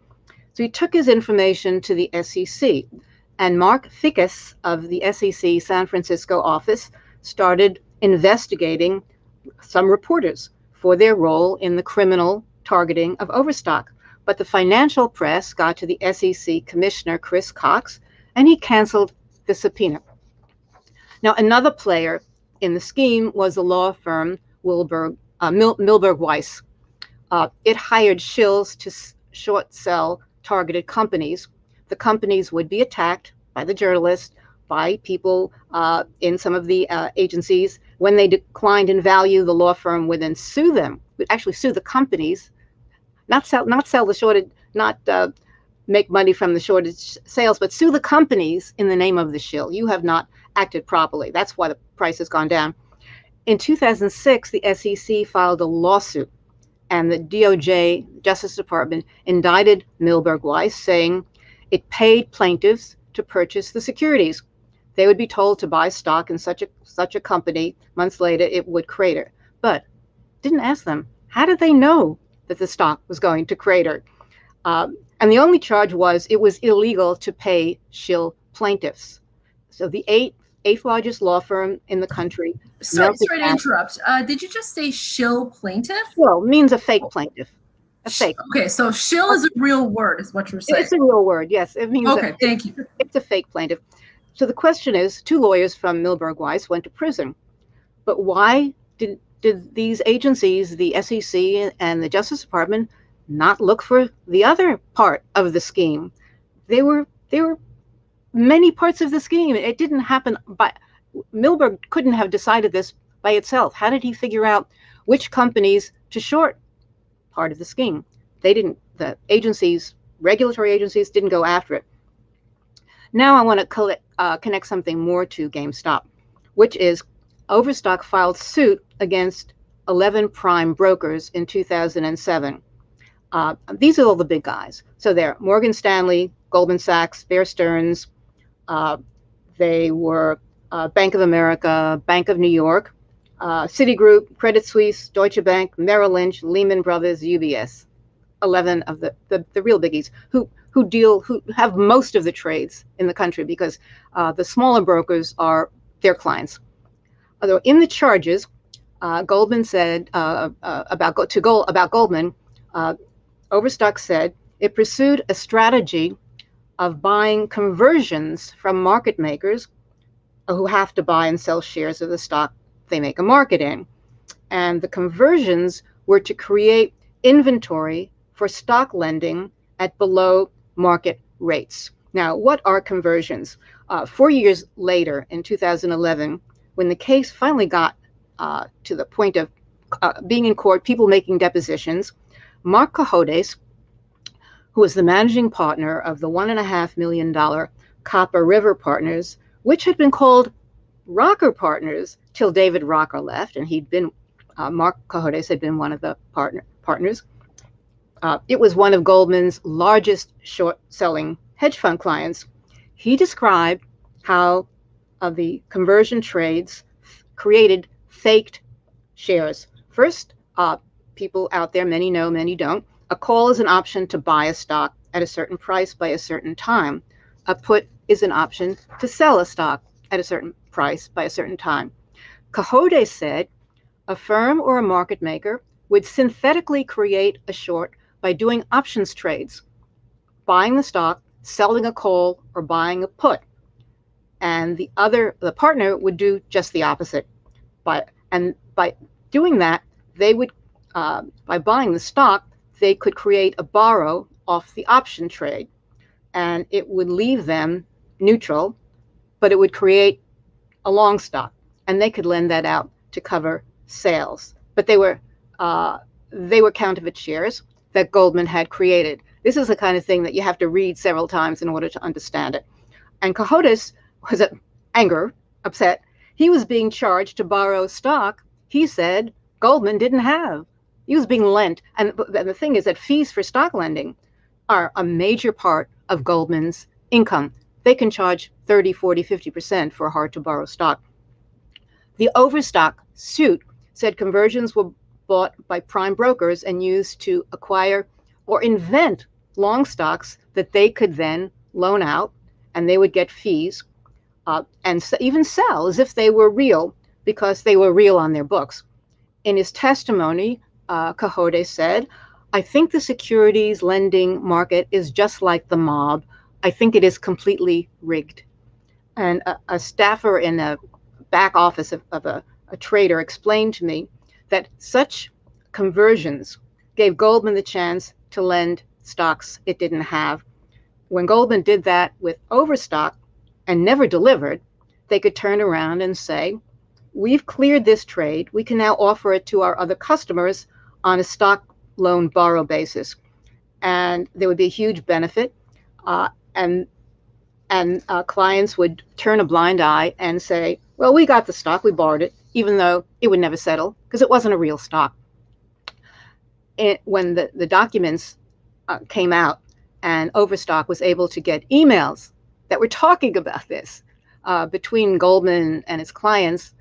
So he took his information to the SEC, and Mark Fickus of the SEC San Francisco office started investigating some reporters for their role in the criminal targeting of overstock. But the financial press got to the SEC Commissioner, Chris Cox, and he canceled the subpoena. Now, another player in the scheme was the law firm Milberg Weiss. It hired shills to short sell targeted companies. The companies would be attacked by the journalists, by people in some of the agencies. When they declined in value, the law firm would then sue them, would actually sue the companies, not sell the shorted, not make money from the shorted sales, but sue the companies in the name of the shill. You have not acted properly. That's why the price has gone down. In 2006, the SEC filed a lawsuit, and the DOJ, Justice Department, indicted Milberg Weiss, saying it paid plaintiffs to purchase the securities. They would be told to buy stock in such a company. Months later, it would crater. But didn't ask them, how did they know that the stock was going to crater? And the only charge was it was illegal to pay shill plaintiffs. So the eighth largest law firm in the country. Sorry to interrupt. Did you just say shill plaintiff? Well, means a fake plaintiff. A fake. Okay, so shill is a real word, is what you're saying. It's a real word, yes. It means okay, thank you. It's a fake plaintiff. So the question is, 2 lawyers from Milberg Weiss went to prison. But why did these agencies, the SEC and the Justice Department, not look for the other part of the scheme? There were many parts of the scheme. It didn't happen Milberg couldn't have decided this by itself. How did he figure out which companies to short? Part of the scheme. the agencies, regulatory agencies, didn't go after it. Now I want to connect something more to GameStop, which is Overstock filed suit against 11 prime brokers in 2007. These are all the big guys. So they're Morgan Stanley, Goldman Sachs, Bear Stearns. They were Bank of America, Bank of New York, Citigroup, Credit Suisse, Deutsche Bank, Merrill Lynch, Lehman Brothers, UBS. 11 of the real biggies who have most of the trades in the country, because the smaller brokers are their clients. Although in the charges, Goldman said about Goldman, Overstock said it pursued a strategy of buying conversions from market makers who have to buy and sell shares of the stock they make a market in. And the conversions were to create inventory for stock lending at below market rates. Now, what are conversions? 4 years later, in 2011, when the case finally got to the point of being in court, people making depositions, Mark Cohodes, who was the managing partner of the $1.5 million Copper River Partners, which had been called Rocker Partners till David Rocker left, and Mark Cohodes had been one of the partners. It was one of Goldman's largest short-selling hedge fund clients. He described how the conversion trades created faked shares. First, people out there, many know, many don't, a call is an option to buy a stock at a certain price by a certain time. A put is an option to sell a stock at a certain price by a certain time. Cohodes said a firm or a market maker would synthetically create a short by doing options trades, buying the stock, selling a call, or buying a put. And the partner would do just the opposite. By doing that, they would, by buying the stock, they could create a borrow off the option trade. And it would leave them neutral, but it would create a long stock. And they could lend that out to cover sales. But they were counterfeit shares that Goldman had created. This is the kind of thing that you have to read several times in order to understand it. And Cohodes was upset. He was being charged to borrow stock he said Goldman didn't have. He was being lent. And the thing is that fees for stock lending are a major part of Goldman's income. They can charge 30, 40, 50% for hard-to-borrow stock. The Overstock suit said conversions were bought by prime brokers and used to acquire or invent long stocks that they could then loan out, and they would get fees and even sell as if they were real, because they were real on their books. In his testimony, Cohodes said, "I think the securities lending market is just like the mob. I think it is completely rigged." And a staffer in a back office of a trader explained to me that such conversions gave Goldman the chance to lend stocks it didn't have. When Goldman did that with Overstock and never delivered, they could turn around and say, "We've cleared this trade. We can now offer it to our other customers on a stock loan borrow basis." And there would be a huge benefit. And clients would turn a blind eye and say, "Well, we got the stock, we borrowed it," even though it would never settle because it wasn't a real stock. When the documents came out and Overstock was able to get emails that were talking about this between Goldman and his clients,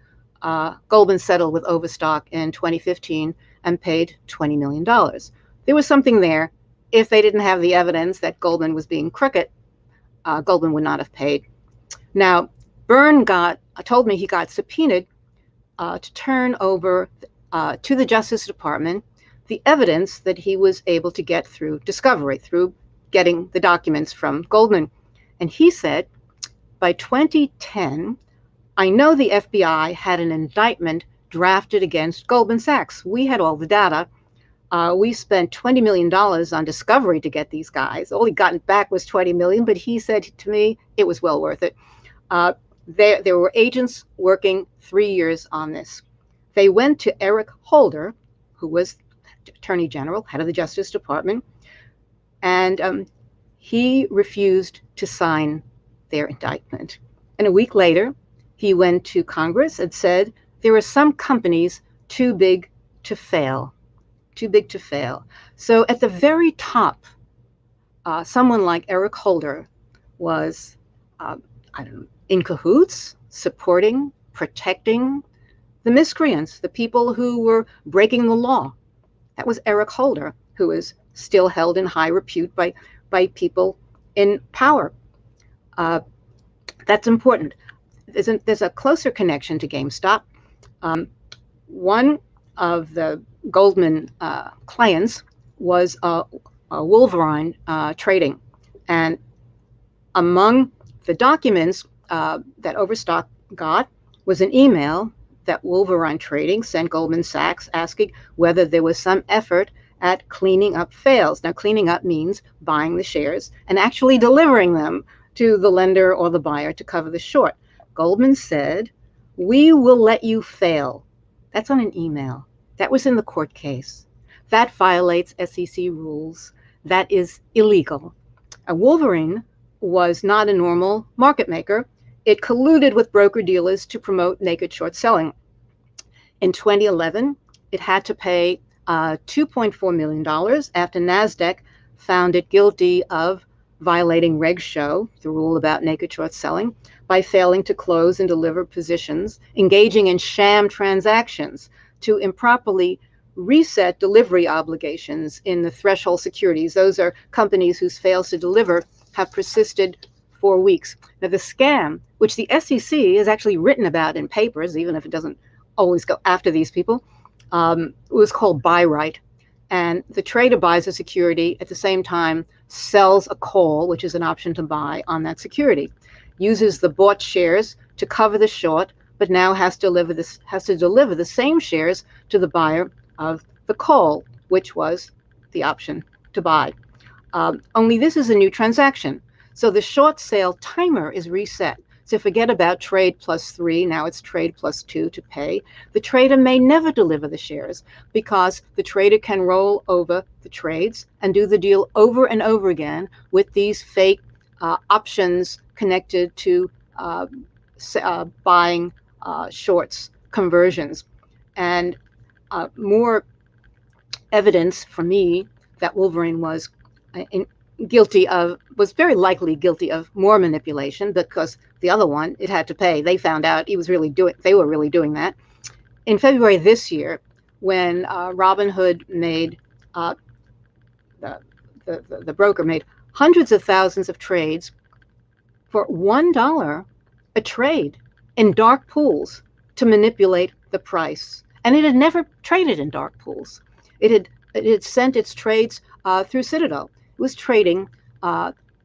Goldman settled with Overstock in 2015 and paid $20 million. There was something there. If they didn't have the evidence that Goldman was being crooked, Goldman would not have paid. Now, Byrne told me he got subpoenaed to turn over to the Justice Department the evidence that he was able to get through discovery, through getting the documents from Goldman. And he said, by 2010, I know the FBI had an indictment drafted against Goldman Sachs. We had all the data. We spent $20 million on discovery to get these guys. All he gotten back was $20 million, but he said to me it was well worth it. There were agents working 3 years on this. They went to Eric Holder, who was Attorney General, head of the Justice Department, and he refused to sign their indictment. And a week later, he went to Congress and said there are some companies too big to fail, too big to fail. So at the very top, someone like Eric Holder was, I don't know, in cahoots, supporting, protecting the miscreants, the people who were breaking the law. That was Eric Holder, who is still held in high repute by people in power. That's important. There's a closer connection to GameStop. One of the Goldman clients was Wolverine Trading. And among the documents that Overstock got was an email that Wolverine Trading sent Goldman Sachs asking whether there was some effort at cleaning up fails. Now, cleaning up means buying the shares and actually delivering them to the lender or the buyer to cover the short. Goldman said, "We will let you fail." That's on an email. That was in the court case. That violates SEC rules. That is illegal. Wolverine was not a normal market maker. It colluded with broker-dealers to promote naked short selling. In 2011, it had to pay $2.4 million after NASDAQ found it guilty of violating Reg Show, the rule about naked short selling, by failing to close and deliver positions, engaging in sham transactions to improperly reset delivery obligations in the threshold securities. Those are companies whose fails to deliver have persisted for weeks. Now, the scam, which the SEC has actually written about in papers, even if it doesn't always go after these people, was called buy right. And the trader buys a security at the same time sells a call, which is an option to buy on that security, uses the bought shares to cover the short, but now has to deliver the same shares to the buyer of the call, which was the option to buy. Only this is a new transaction. So the short sale timer is reset. So forget about trade plus 3, now it's trade plus 2 to pay. The trader may never deliver the shares because the trader can roll over the trades and do the deal over and over again with these fake options connected to buying shorts conversions. And more evidence for me that Wolverine was very likely guilty of more manipulation, because the other one, it had to pay. They found out they were really doing that. In February this year, when Robinhood made, the broker made hundreds of thousands of trades for $1 a trade in dark pools to manipulate the price. And it had never traded in dark pools. It had sent its trades through Citadel. It was trading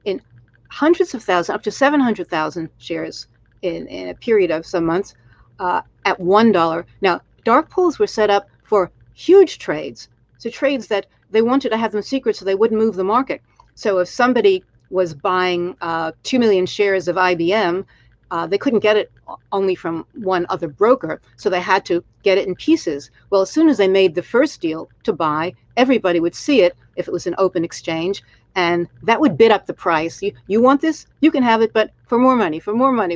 in hundreds of thousands, up to 700,000 shares in a period of some months at $1. Now, dark pools were set up for huge trades, so trades that they wanted to have them secret so they wouldn't move the market. So if somebody was buying 2 million shares of IBM, they couldn't get it only from one other broker, so they had to get it in pieces. Well, as soon as they made the first deal to buy, everybody would see it if it was an open exchange, and that would bid up the price. You want this? You can have it, but for more money,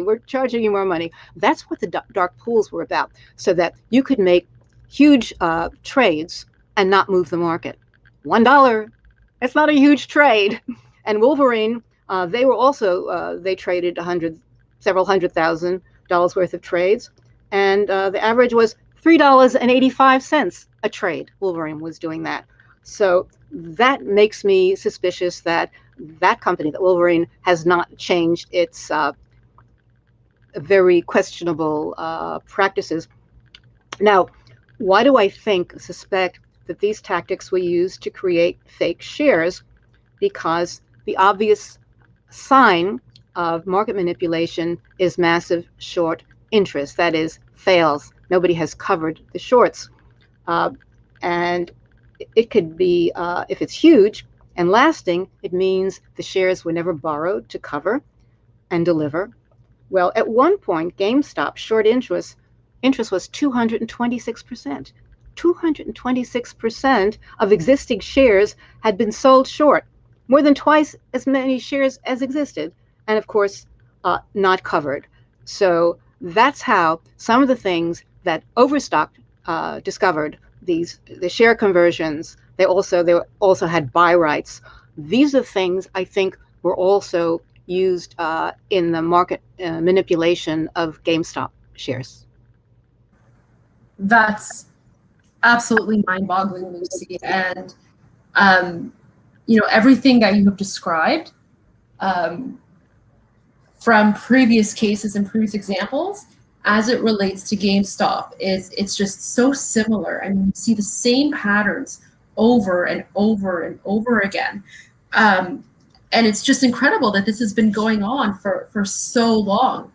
we're charging you more money. That's what the dark pools were about, so that you could make huge trades and not move the market. $1, that's not a huge trade. And Wolverine, they were also, they traded several $100,000 worth of trades, and the average was $3.85 a trade. Wolverine was doing that. So that makes me suspicious that that company, that Wolverine, has not changed its very questionable practices. Now, why do I suspect that these tactics were used to create fake shares? Because the obvious sign of market manipulation is massive short interest. That is, fails. Nobody has covered the shorts. And it could be, if it's huge and lasting, it means the shares were never borrowed to cover and deliver. Well, at one point, GameStop short interest was 226%. 226% of existing shares had been sold short, more than twice as many shares as existed, and of course, not covered. So that's how some of the things that Overstock discovered, the share conversions, they also had buy rights. These are things I think were also used in the market manipulation of GameStop shares. That's absolutely mind-boggling, Lucy. And everything that you have described from previous cases and previous examples as it relates to GameStop it's just so similar. I mean, you see the same patterns over and over and over again. And it's just incredible that this has been going on for so long.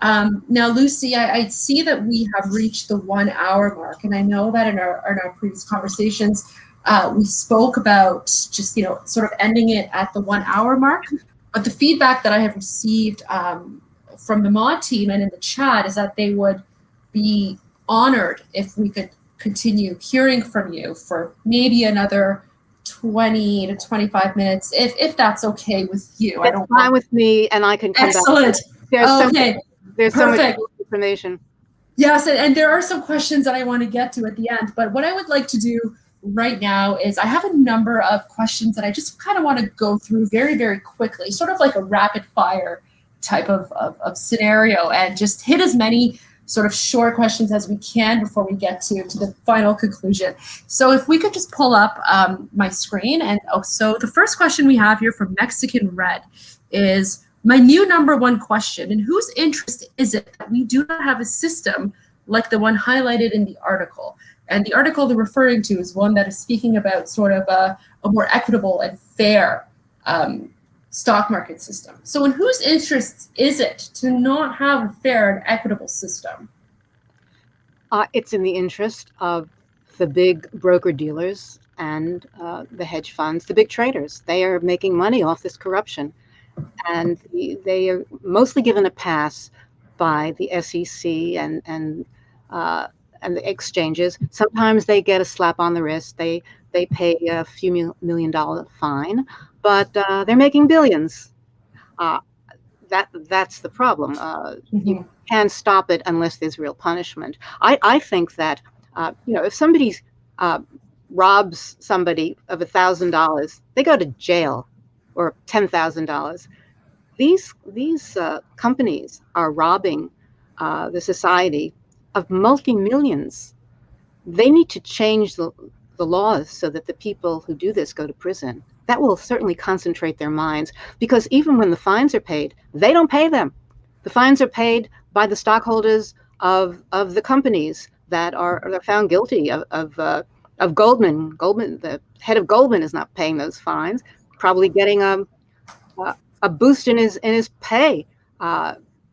Now, Lucy, I see that we have reached the 1 hour mark, and I know that in our previous conversations, we spoke about just, sort of ending it at the 1 hour mark. But the feedback that I have received from the mod team and in the chat is that they would be honored if we could continue hearing from you for maybe another 20 to 25 minutes, if that's okay with you. That's fine with me, and I can come Excellent. back. There's so much information. Yes, and there are some questions that I want to get to at the end. But what I would like to do right now is I have a number of questions that I just kind of want to go through very, very quickly, sort of like a rapid fire type of scenario, and just hit as many sort of short questions as we can before we get to the final conclusion. So if we could just pull up my screen. And so the first question we have here from Mexican Red is, my new #1 question, in whose interest is it that we do not have a system like the one highlighted in the article? And the article they're referring to is one that is speaking about sort of a more equitable and fair stock market system. So in whose interest is it to not have a fair and equitable system? It's in the interest of the big broker-dealers and the hedge funds, the big traders. They are making money off this corruption. And they are mostly given a pass by the SEC and the exchanges. Sometimes they get a slap on the wrist. They pay a few $1 million fine, but they're making billions. That's the problem. You can't stop it unless there's real punishment. I think that if somebody robs somebody of $1,000, they go to jail, or $10,000. These companies are robbing the society of multi-millions. They need to change the laws so that the people who do this go to prison. That will certainly concentrate their minds, because even when the fines are paid, they don't pay them. The fines are paid by the stockholders of the companies that are found guilty of Goldman. Goldman, the head of Goldman, is not paying those fines. Probably getting a boost in his pay.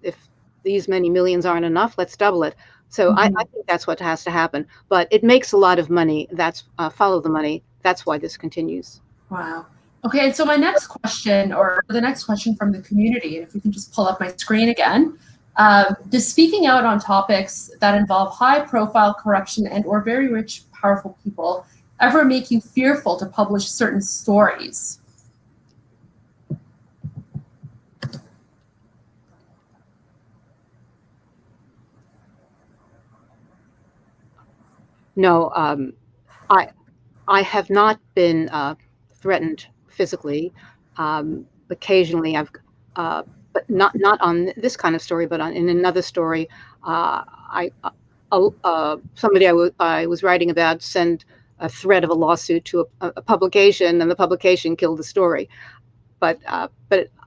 If these many millions aren't enough, let's double it. So I think that's what has to happen. But it makes a lot of money. That's follow the money. That's why this continues. Wow. Okay, and so my next question, or the next question from the community, and if we can just pull up my screen again, does speaking out on topics that involve high-profile corruption and/or very rich, powerful people ever make you fearful to publish certain stories? No, I have not been threatened physically. Occasionally, but not on this kind of story, but in another story, somebody I was writing about sent a threat of a lawsuit to a publication, and the publication killed the story. But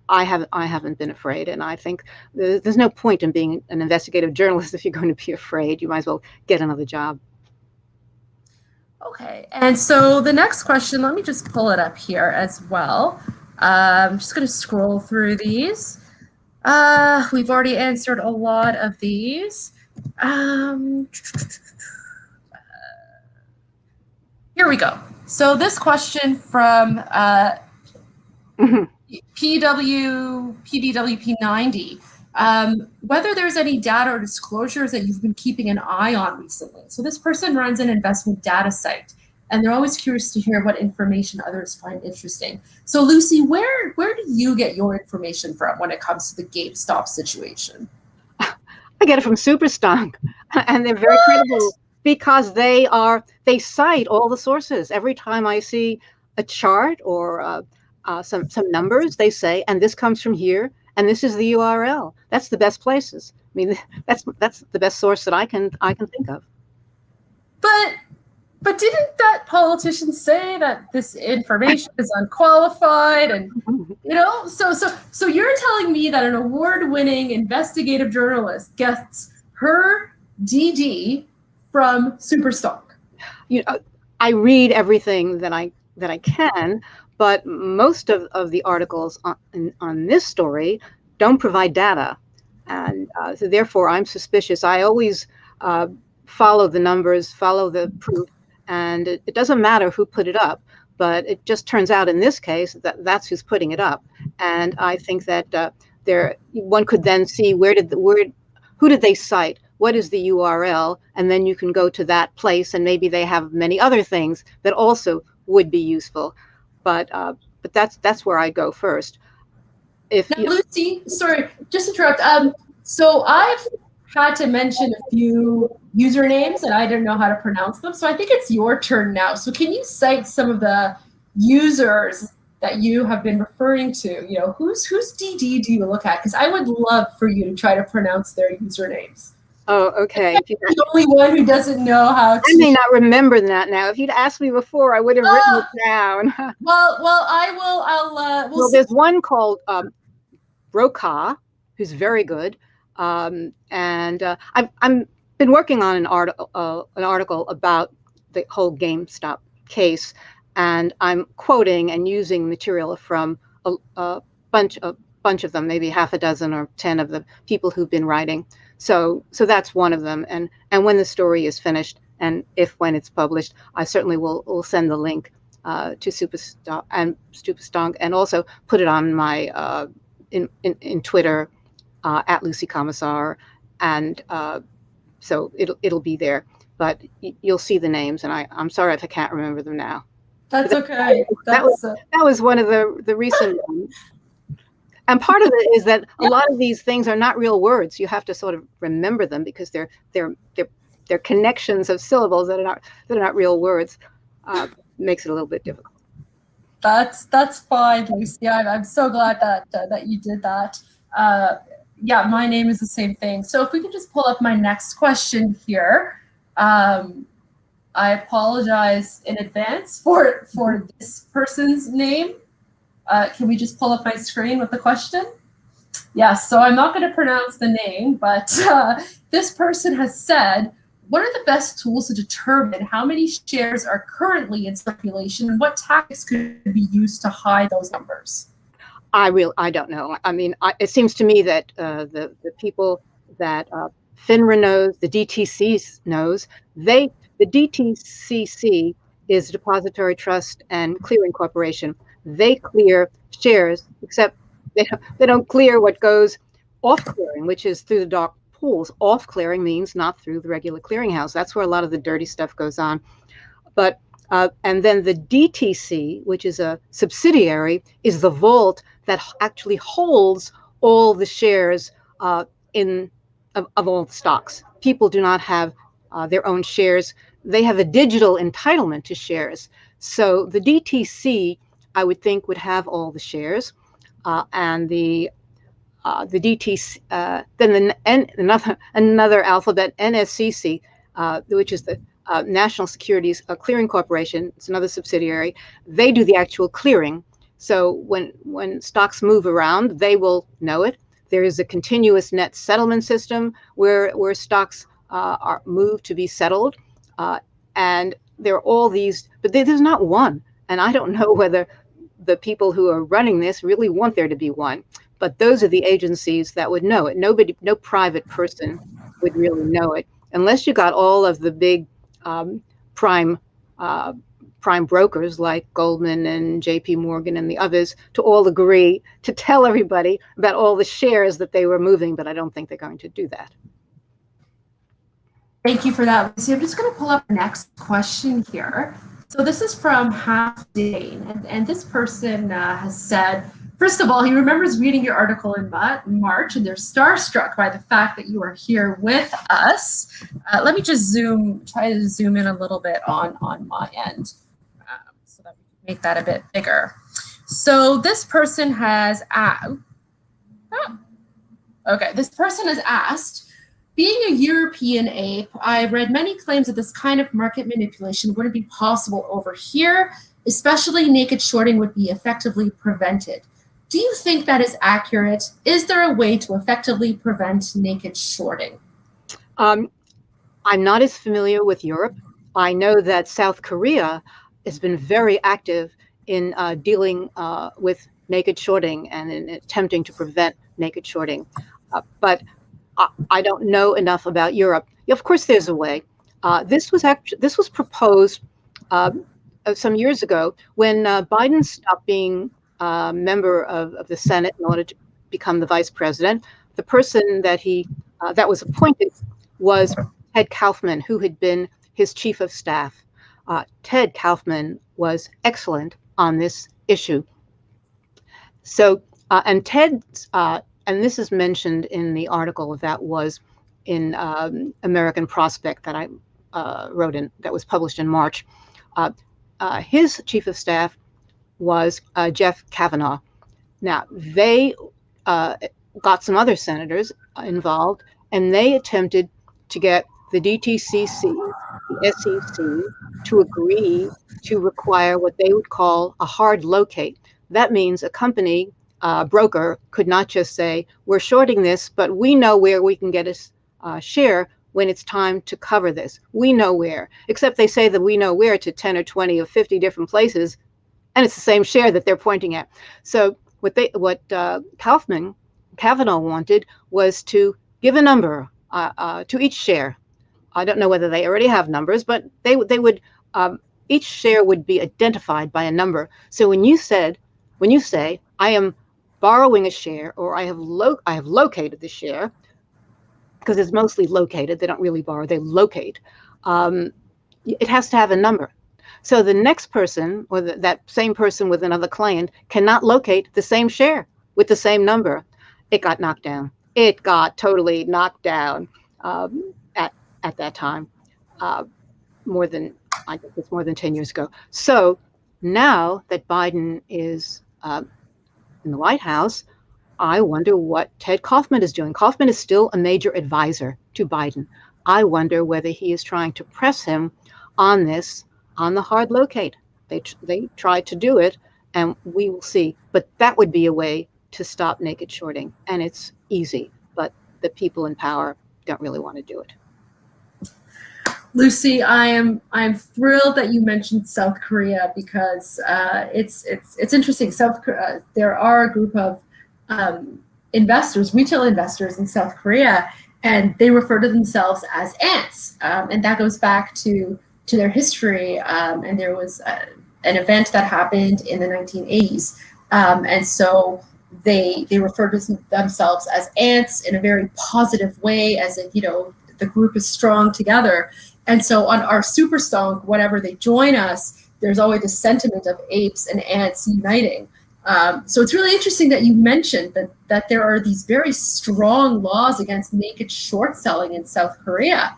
I haven't been afraid, and I think there's no point in being an investigative journalist if you're going to be afraid. You might as well get another job. Okay, and so the next question, let me just pull it up here as well. I'm just going to scroll through these. We've already answered a lot of these. Here we go. So this question from PDWP90 whether there's any data or disclosures that you've been keeping an eye on recently. So this person runs an investment data site, and they're always curious to hear what information others find interesting. So Lucy, where do you get your information from when it comes to the GameStop situation? I get it from Superstonk, and they're very credible because they cite all the sources. Every time I see a chart or some numbers, they say, and this comes from here, and this is the URL. That's the best places. I mean, that's the best source that I can think of. But didn't that politician say that this information is unqualified? And so you're telling me that an award-winning investigative journalist gets her DD from Superstonk? I read everything that I can, but most of the articles on this story don't provide data, and so therefore I'm suspicious. I always follow the numbers, follow the proof. And it doesn't matter who put it up, but it just turns out in this case that that's who's putting it up. And I think that one could then see who did they cite, what is the URL, and then you can go to that place, and maybe they have many other things that also would be useful. But that's where I go first. Lucy, sorry, just interrupt. So I've had to mention a few usernames and I didn't know how to pronounce them. So I think it's your turn now. So can you cite some of the users that you have been referring to? Whose DD do you look at? Because I would love for you to try to pronounce their usernames. Oh, okay. I'm the only one who doesn't know how to. I may not remember that now. If you'd asked me before, I would have written it down. Well, I will. Well, there's one called Brokaw, who's very good. And I've been working on an article about the whole GameStop case, and I'm quoting and using material from a bunch of them, maybe half a dozen or 10 of the people who've been writing. So that's one of them. And when the story is finished, and when it's published, I certainly will send the link to Superstonk and also put it on my in Twitter. At Lucy Komisar, and so it'll be there. But you'll see the names, and I'm sorry if I can't remember them now. That's okay. That was one of the recent ones. And part of it is that a lot of these things are not real words. You have to sort of remember them because they're connections of syllables that are not real words. Makes it a little bit difficult. That's fine, Lucy. I'm so glad that you did that. Yeah, my name is the same thing. So if we can just pull up my next question here. I apologize in advance for this person's name. Can we just pull up my screen with the question? Yes, so I'm not going to pronounce the name, but this person has said, what are the best tools to determine how many shares are currently in circulation, and what tactics could be used to hide those numbers? I don't know. I mean, it seems to me that the people that FINRA knows, the DTC knows, the DTCC is Depository Trust and Clearing Corporation. They clear shares, except they don't clear what goes off clearing, which is through the dark pools. Off clearing means not through the regular clearinghouse. That's where a lot of the dirty stuff goes on. But and then the DTC, which is a subsidiary, is the vault that actually holds all the shares of all the stocks. People do not have their own shares. They have a digital entitlement to shares. So the DTC, I would think, would have all the shares, and the DTC, then another alphabet, NSCC, which is the National Securities Clearing Corporation. It's another subsidiary. They do the actual clearing. So when stocks move around, they will know it. There is a continuous net settlement system where stocks are moved to be settled, and there are all these, but there's not one. And I don't know whether the people who are running this really want there to be one. But those are the agencies that would know it. No private person would really know it unless you got all of the big prime prime brokers like Goldman and JP Morgan and the others to all agree to tell everybody about all the shares that they were moving, but I don't think they're going to do that. Thank you for that, Lucy. I'm just going to pull up the next question here. So this is from Half Dane, and this person has said, first of all, he remembers reading your article in March, and they're starstruck by the fact that you are here with us. Let me just try to zoom in a little bit on my end so that we can make that a bit bigger. So this person has this person has asked, being a European ape, I've read many claims that this kind of market manipulation wouldn't be possible over here, especially naked shorting would be effectively prevented. Do you think that is accurate? Is there a way to effectively prevent naked shorting? I'm not as familiar with Europe. I know that South Korea has been very active in dealing with naked shorting and in attempting to prevent naked shorting. But I don't know enough about Europe. Of course, there's a way. This was proposed some years ago when Biden stopped being a member of the Senate in order to become the vice president. The person that was appointed was Ted Kaufman, who had been his chief of staff. Ted Kaufman was excellent on this issue. So, and Ted's and this is mentioned in the article that was in American Prospect that I wrote in, that was published in March. His chief of staff was Jeff Kavanaugh. Now, they got some other senators involved, and they attempted to get the DTCC, the SEC, to agree to require what they would call a hard locate. That means a company broker could not just say, we're shorting this, but we know where we can get a share when it's time to cover this. We know where, except they say that we know where to 10 or 20 or 50 different places, and it's the same share that they're pointing at. So what Kavanaugh wanted was to give a number to each share. I don't know whether they already have numbers, but they would each share would be identified by a number. So when you say, I am borrowing a share, or I have located the share, because it's mostly located, they don't really borrow, they locate, it has to have a number. So the next person, or that same person with another client, cannot locate the same share with the same number. It got knocked down. It got totally knocked down at that time, I guess it's more than 10 years ago. So now that Biden is in the White House, I wonder what Ted Kaufman is doing. Kaufman is still a major advisor to Biden. I wonder whether he is trying to press him on this, on the hard locate. They tried to do it, and we will see. But that would be a way to stop naked shorting, and it's easy. But the people in power don't really want to do it. Lucy, I'm thrilled that you mentioned South Korea, because it's interesting. There are a group of investors, retail investors in South Korea, and they refer to themselves as ants, and that goes back to their history. And there was an event that happened in the 1980s, and so they refer to themselves as ants in a very positive way, as if the group is strong together. And so on our Superstonk, whenever they join us, there's always a sentiment of apes and ants uniting. So it's really interesting that you mentioned that there are these very strong laws against naked short selling in South Korea.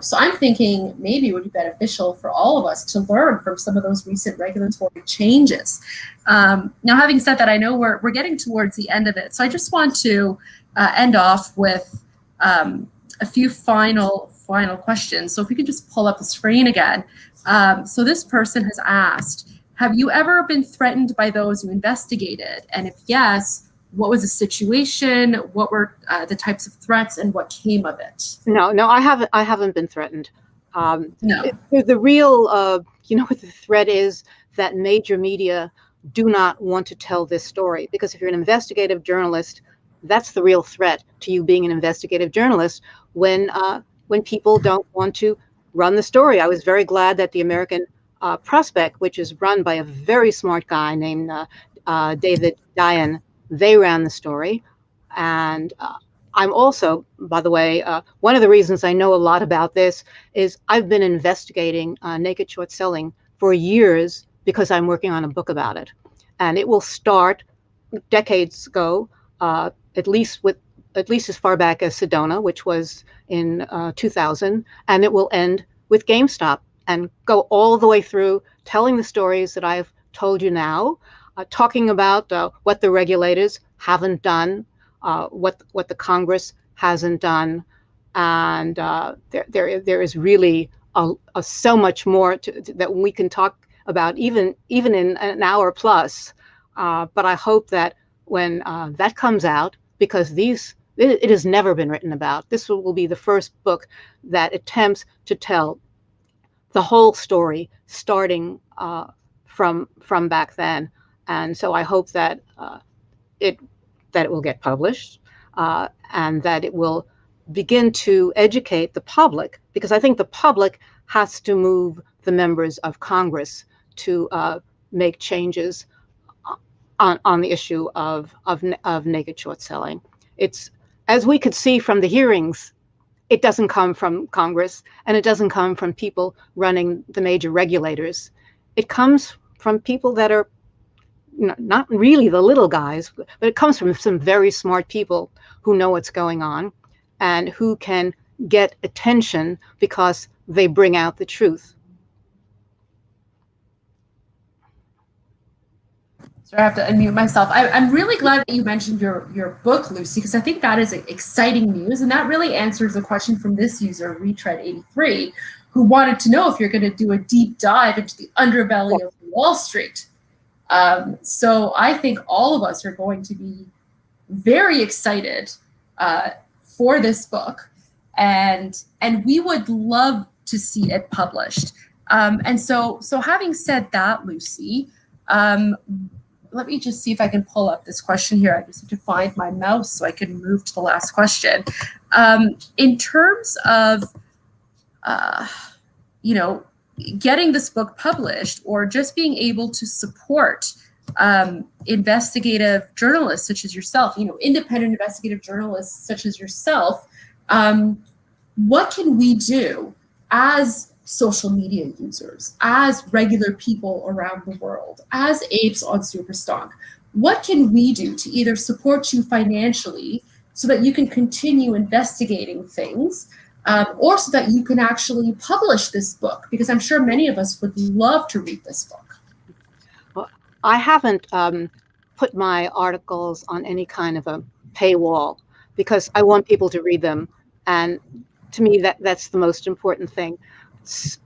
So I'm thinking maybe it would be beneficial for all of us to learn from some of those recent regulatory changes. Now, having said that, I know we're getting towards the end of it. So I just want to end off with a few final questions. So if we could just pull up the screen again. So this person has asked, have you ever been threatened by those you investigated? And if yes, what was the situation? What were the types of threats, and what came of it? No, I haven't been threatened. No. The real, what the threat is, that major media do not want to tell this story, because if you're an investigative journalist, that's the real threat to you being an investigative journalist, when people don't want to run the story. I was very glad that the American Prospect, which is run by a very smart guy named David Dian, they ran the story. And I'm also, by the way, one of the reasons I know a lot about this is I've been investigating naked short selling for years because I'm working on a book about it. And it will start decades ago, at least as far back as Sedona, which was in 2000, and it will end with GameStop and go all the way through, telling the stories that I've told you now, talking about what the regulators haven't done, what the Congress hasn't done, and there is really so much more that we can talk about, even in an hour plus. But I hope that when that comes out, because it has never been written about, this will be the first book that attempts to tell the whole story, starting from back then. And so I hope that it will get published, and that it will begin to educate the public, because I think the public has to move the members of Congress to make changes on the issue of naked short selling. It's, as we could see from the hearings, it doesn't come from Congress, and it doesn't come from people running the major regulators. It comes from people that are not really the little guys, but it comes from some very smart people who know what's going on and who can get attention because they bring out the truth. So I have to unmute myself. I'm really glad that you mentioned your book, Lucy, because I think that is exciting news, and that really answers a question from this user, Retread83, who wanted to know if you're going to do a deep dive into the underbelly of Wall Street. So I think all of us are going to be very excited for this book, and we would love to see it published. And so having said that, Lucy, let me just see if I can pull up this question here. I just have to find my mouse so I can move to the last question. In terms of, getting this book published, or just being able to support investigative journalists such as yourself, independent investigative journalists such as yourself, what can we do as social media users, as regular people around the world, as apes on Superstonk? What can we do to either support you financially so that you can continue investigating things, or so that you can actually publish this book? Because I'm sure many of us would love to read this book. Well, I haven't put my articles on any kind of a paywall because I want people to read them, and to me that's the most important thing.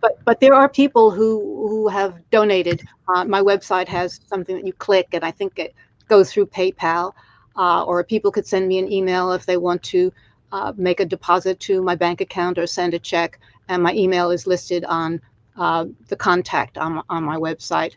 But there are people who have donated. My website has something that you click, and I think it goes through PayPal, or people could send me an email if they want to make a deposit to my bank account or send a check, and my email is listed on the contact on my website,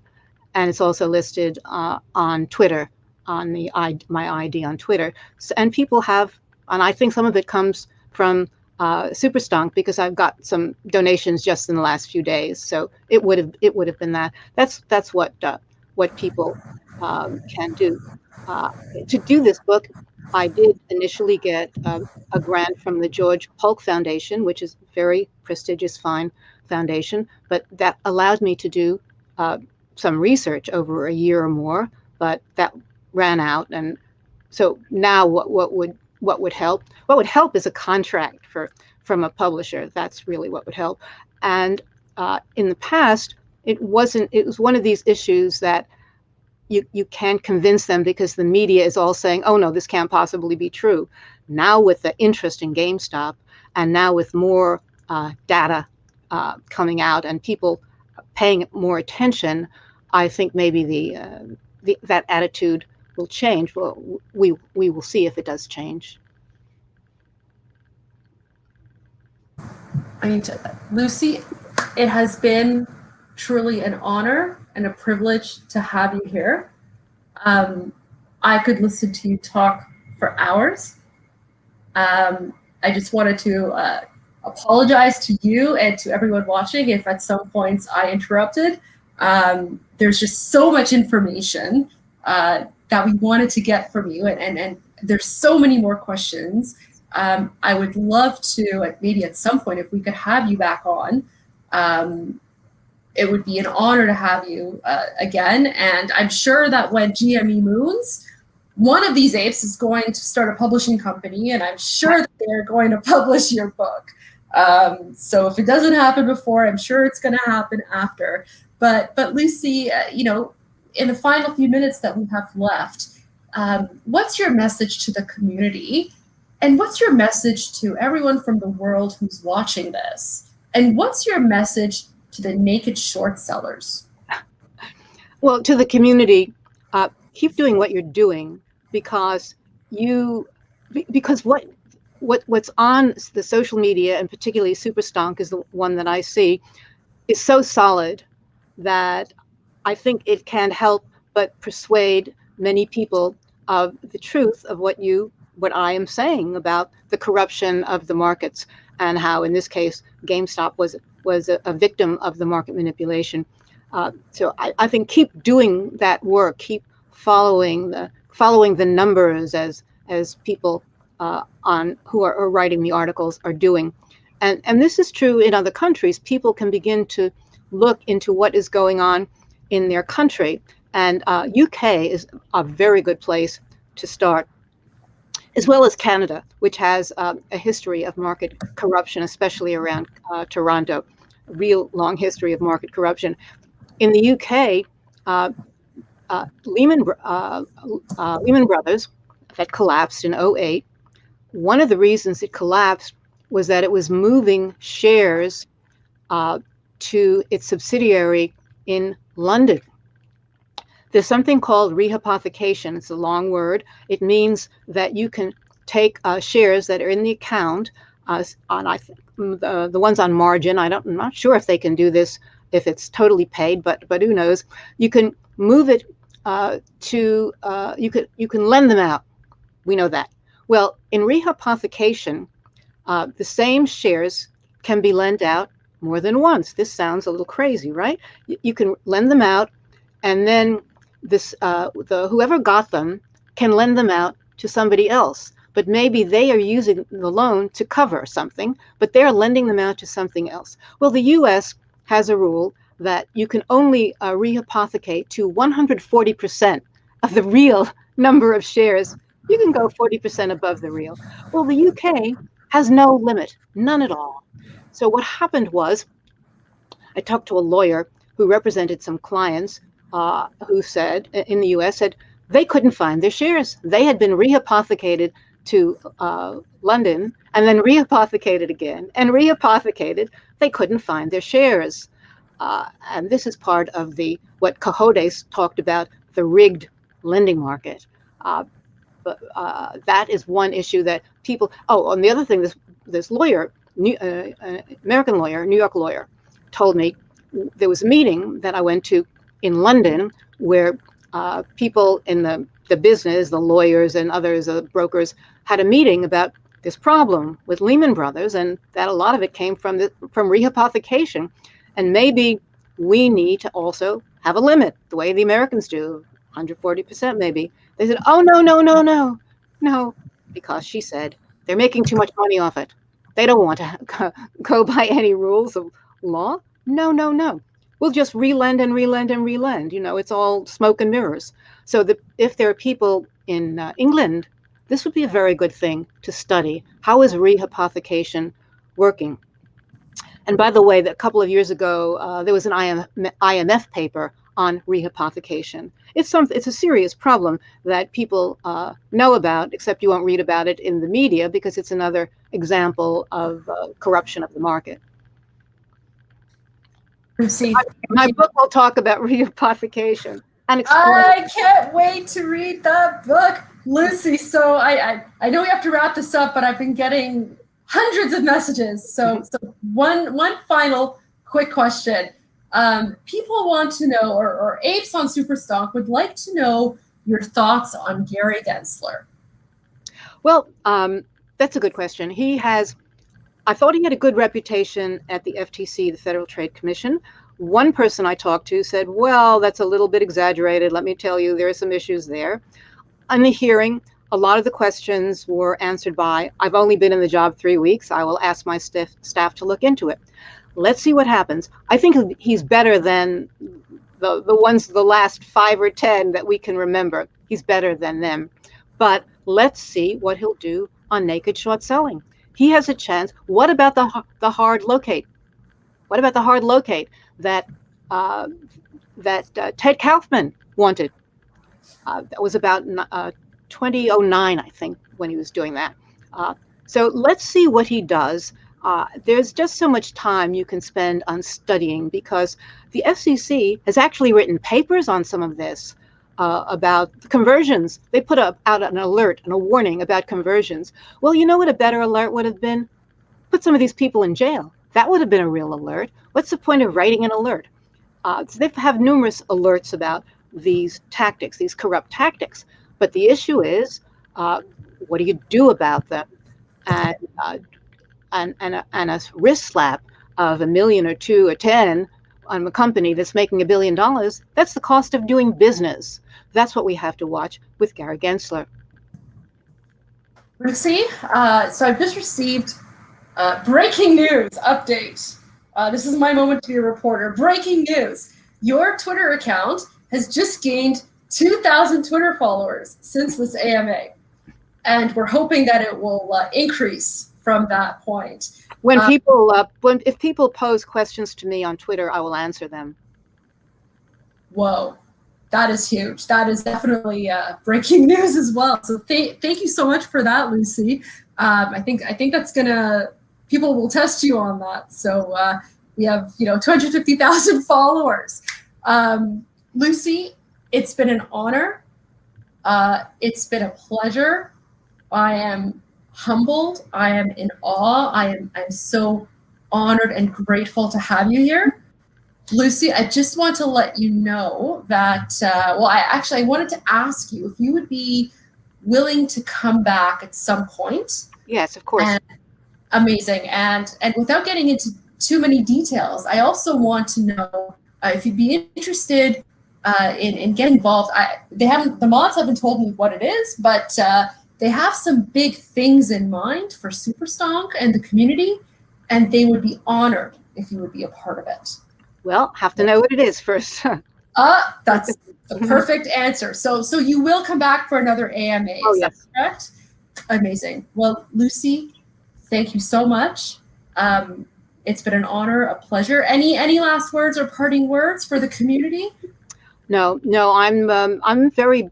and it's also listed on Twitter, on my ID on Twitter. So, and people have, and I think some of it comes from Superstonk, because I've got some donations just in the last few days. So it would have been that. That's what people can do. To do this book, I did initially get a grant from the George Polk Foundation, which is a very prestigious, fine foundation, but that allowed me to do some research over a year or more, but that ran out. And so now what would help? What would help is a contract from a publisher. That's really what would help. And in the past, it was one of these issues that you can't convince them because the media is all saying, oh no, this can't possibly be true. Now with the interest in GameStop, and now with more data coming out and people paying more attention, I think maybe that attitude will change. Well, we will see if it does change. Lucy, it has been truly an honor and a privilege to have you here. I could listen to you talk for hours. I just wanted to apologize to you and to everyone watching if at some points I interrupted. There's just so much information that we wanted to get from you, and there's so many more questions. I would love to, maybe at some point, if we could have you back on. It would be an honor to have you again. And I'm sure that when GME moons, one of these apes is going to start a publishing company, and I'm sure that they're going to publish your book. So if it doesn't happen before, I'm sure it's going to happen after. But Lucy, you know, in the final few minutes that we have left, what's your message to the community? And what's your message to everyone from the world who's watching this? And what's your message to the naked short sellers? Well, to the community, keep doing what you're doing, because what's on the social media, and particularly Superstonk is the one that I see, is so solid that I think it can help but persuade many people of the truth of what I am saying about the corruption of the markets, and how, in this case, GameStop was a victim of the market manipulation. So I think keep doing that work, keep following the numbers as people who are writing the articles are doing, and this is true in other countries. People can begin to look into what is going on in their country, and UK is a very good place to start, as well as Canada, which has a history of market corruption, especially around Toronto, a real long history of market corruption. In the UK, Lehman Brothers, that collapsed in 2008, one of the reasons it collapsed was that it was moving shares to its subsidiary in London. There's something called rehypothecation. It's a long word. It means that you can take shares that are in the account on, I think, the ones on margin. I'm not sure if they can do this if it's totally paid, but who knows? You can move it you can lend them out. We know that. Well, in rehypothecation, the same shares can be lent out more than once. This sounds a little crazy, right? You can lend them out, and then whoever got them can lend them out to somebody else, but maybe they are using the loan to cover something, but they're lending them out to something else. Well, the US has a rule that you can only rehypothecate to 140% of the real number of shares. You can go 40% above the real. Well, the UK has no limit, none at all. So what happened was, I talked to a lawyer who represented some clients who said, in the US, said they couldn't find their shares. They had been rehypothecated to London, and then rehypothecated again, and rehypothecated. They couldn't find their shares. And this is part of what Cajotes talked about, the rigged lending market. But that is one issue that people, and the other thing, this lawyer, American lawyer, New York lawyer, told me there was a meeting that I went to in London where people in the business, the lawyers and others, brokers, had a meeting about this problem with Lehman Brothers, and that a lot of it came from rehypothecation. And maybe we need to also have a limit, the way the Americans do, 140% maybe. They said, oh, no, because she said they're making too much money off it. They don't want to go by any rules of law. No. We'll just relend and relend and relend. You know, it's all smoke and mirrors. So if there are people in England, this would be a very good thing to study. How is rehypothecation working? And by the way, a couple of years ago, there was an IMF paper on rehypothecation. It's a serious problem that people know about, except you won't read about it in the media because it's another example of corruption of the market. Lucy, my book will talk about rehypothecation and explain. I can't wait to read that book, Lucy. So I know we have to wrap this up, but I've been getting hundreds of messages. So one final quick question. People want to know, or apes on Superstonk would like to know your thoughts on Gary Gensler. Well, that's a good question. He has I thought he had a good reputation at the FTC, the Federal Trade Commission. One person I talked to said, well, that's a little bit exaggerated. Let me tell you, there are some issues there. On the hearing, a lot of the questions were answered by, I've only been in the job 3 weeks. I will ask my staff to look into it. Let's see what happens. I think he's better than the last 5 or 10 that we can remember. He's better than them. But let's see what he'll do on naked short selling. He has a chance. What about the hard locate? What about the hard locate that Ted Kaufman wanted? That was about 2009, I think, when he was doing that. So let's see what he does. There's just so much time you can spend on studying, because the FCC has actually written papers on some of this about conversions. They put out an alert and a warning about conversions. Well, you know what a better alert would have been? Put some of these people in jail. That would have been a real alert. What's the point of writing an alert? So they have numerous alerts about these tactics, these corrupt tactics. But the issue is, what do you do about them? And a wrist slap of $1 million or $2 million or 10 on a company that's making $1 billion, that's the cost of doing business. That's what we have to watch with Gary Gensler. Lucy, so I've just received breaking news update. This is my moment to be a reporter. Breaking news. Your Twitter account has just gained 2,000 Twitter followers since this AMA. And we're hoping that it will increase from that point. If people pose questions to me on Twitter, I will answer them. Whoa, that is huge. That is definitely breaking news as well. So thank you so much for that, Lucy. I think that's gonna, people will test you on that. So we have 250,000 followers. Lucy, it's been an honor. It's been a pleasure. I am humbled. I am in awe. I'm so honored and grateful to have you here. Lucy, I just want to let you know that, I wanted to ask you if you would be willing to come back at some point. Yes, of course. Amazing. And without getting into too many details, I also want to know if you'd be interested in getting involved. The mods haven't told me what it is, but they have some big things in mind for Superstonk and the community, and they would be honored if you would be a part of it. Well, have to know what it is first. That's the perfect answer. So you will come back for another AMA, is that correct? Amazing. Well, Lucy, thank you so much. It's been an honor, a pleasure. Any last words or parting words for the community? No, I'm very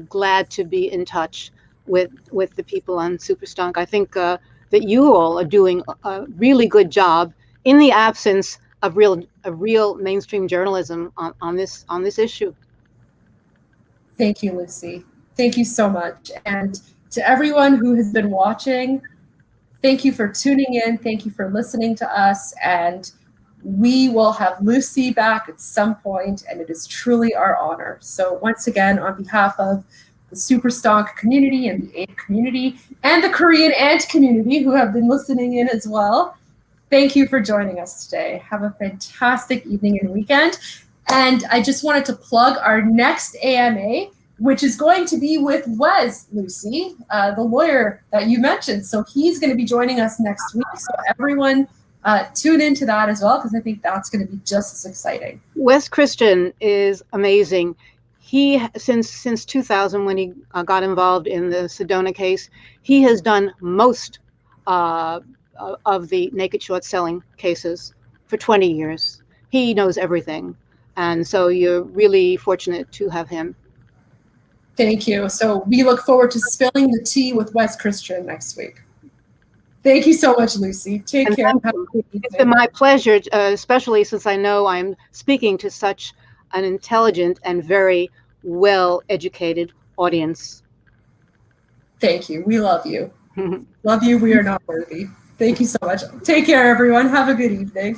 glad to be in touch with the people on Superstonk. I think that you all are doing a really good job in the absence of real mainstream journalism on this issue. Thank you, Lucy. Thank you so much. And to everyone who has been watching, thank you for tuning in. Thank you for listening to us. And we will have Lucy back at some point, and it is truly our honor. So once again, on behalf of the Superstonk community and the AID community and the Korean Ant community who have been listening in as well, thank you for joining us today. Have a fantastic evening and weekend. And I just wanted to plug our next AMA, which is going to be with Wes, Lucy, the lawyer that you mentioned. So he's going to be joining us next week. So everyone tune into that as well, because I think that's going to be just as exciting. Wes Christian is amazing. He, since 2000, when he got involved in the Sedona case, he has done most of the naked short selling cases for 20 years. He knows everything. And so you're really fortunate to have him. Thank you. So we look forward to spilling the tea with Wes Christian next week. Thank you so much, Lucy. Take care. It's been my pleasure, especially since I know I'm speaking to such an intelligent and very well-educated audience. Thank you. We love you. Love you. We are not worthy. Thank you so much. Take care, everyone. Have a good evening.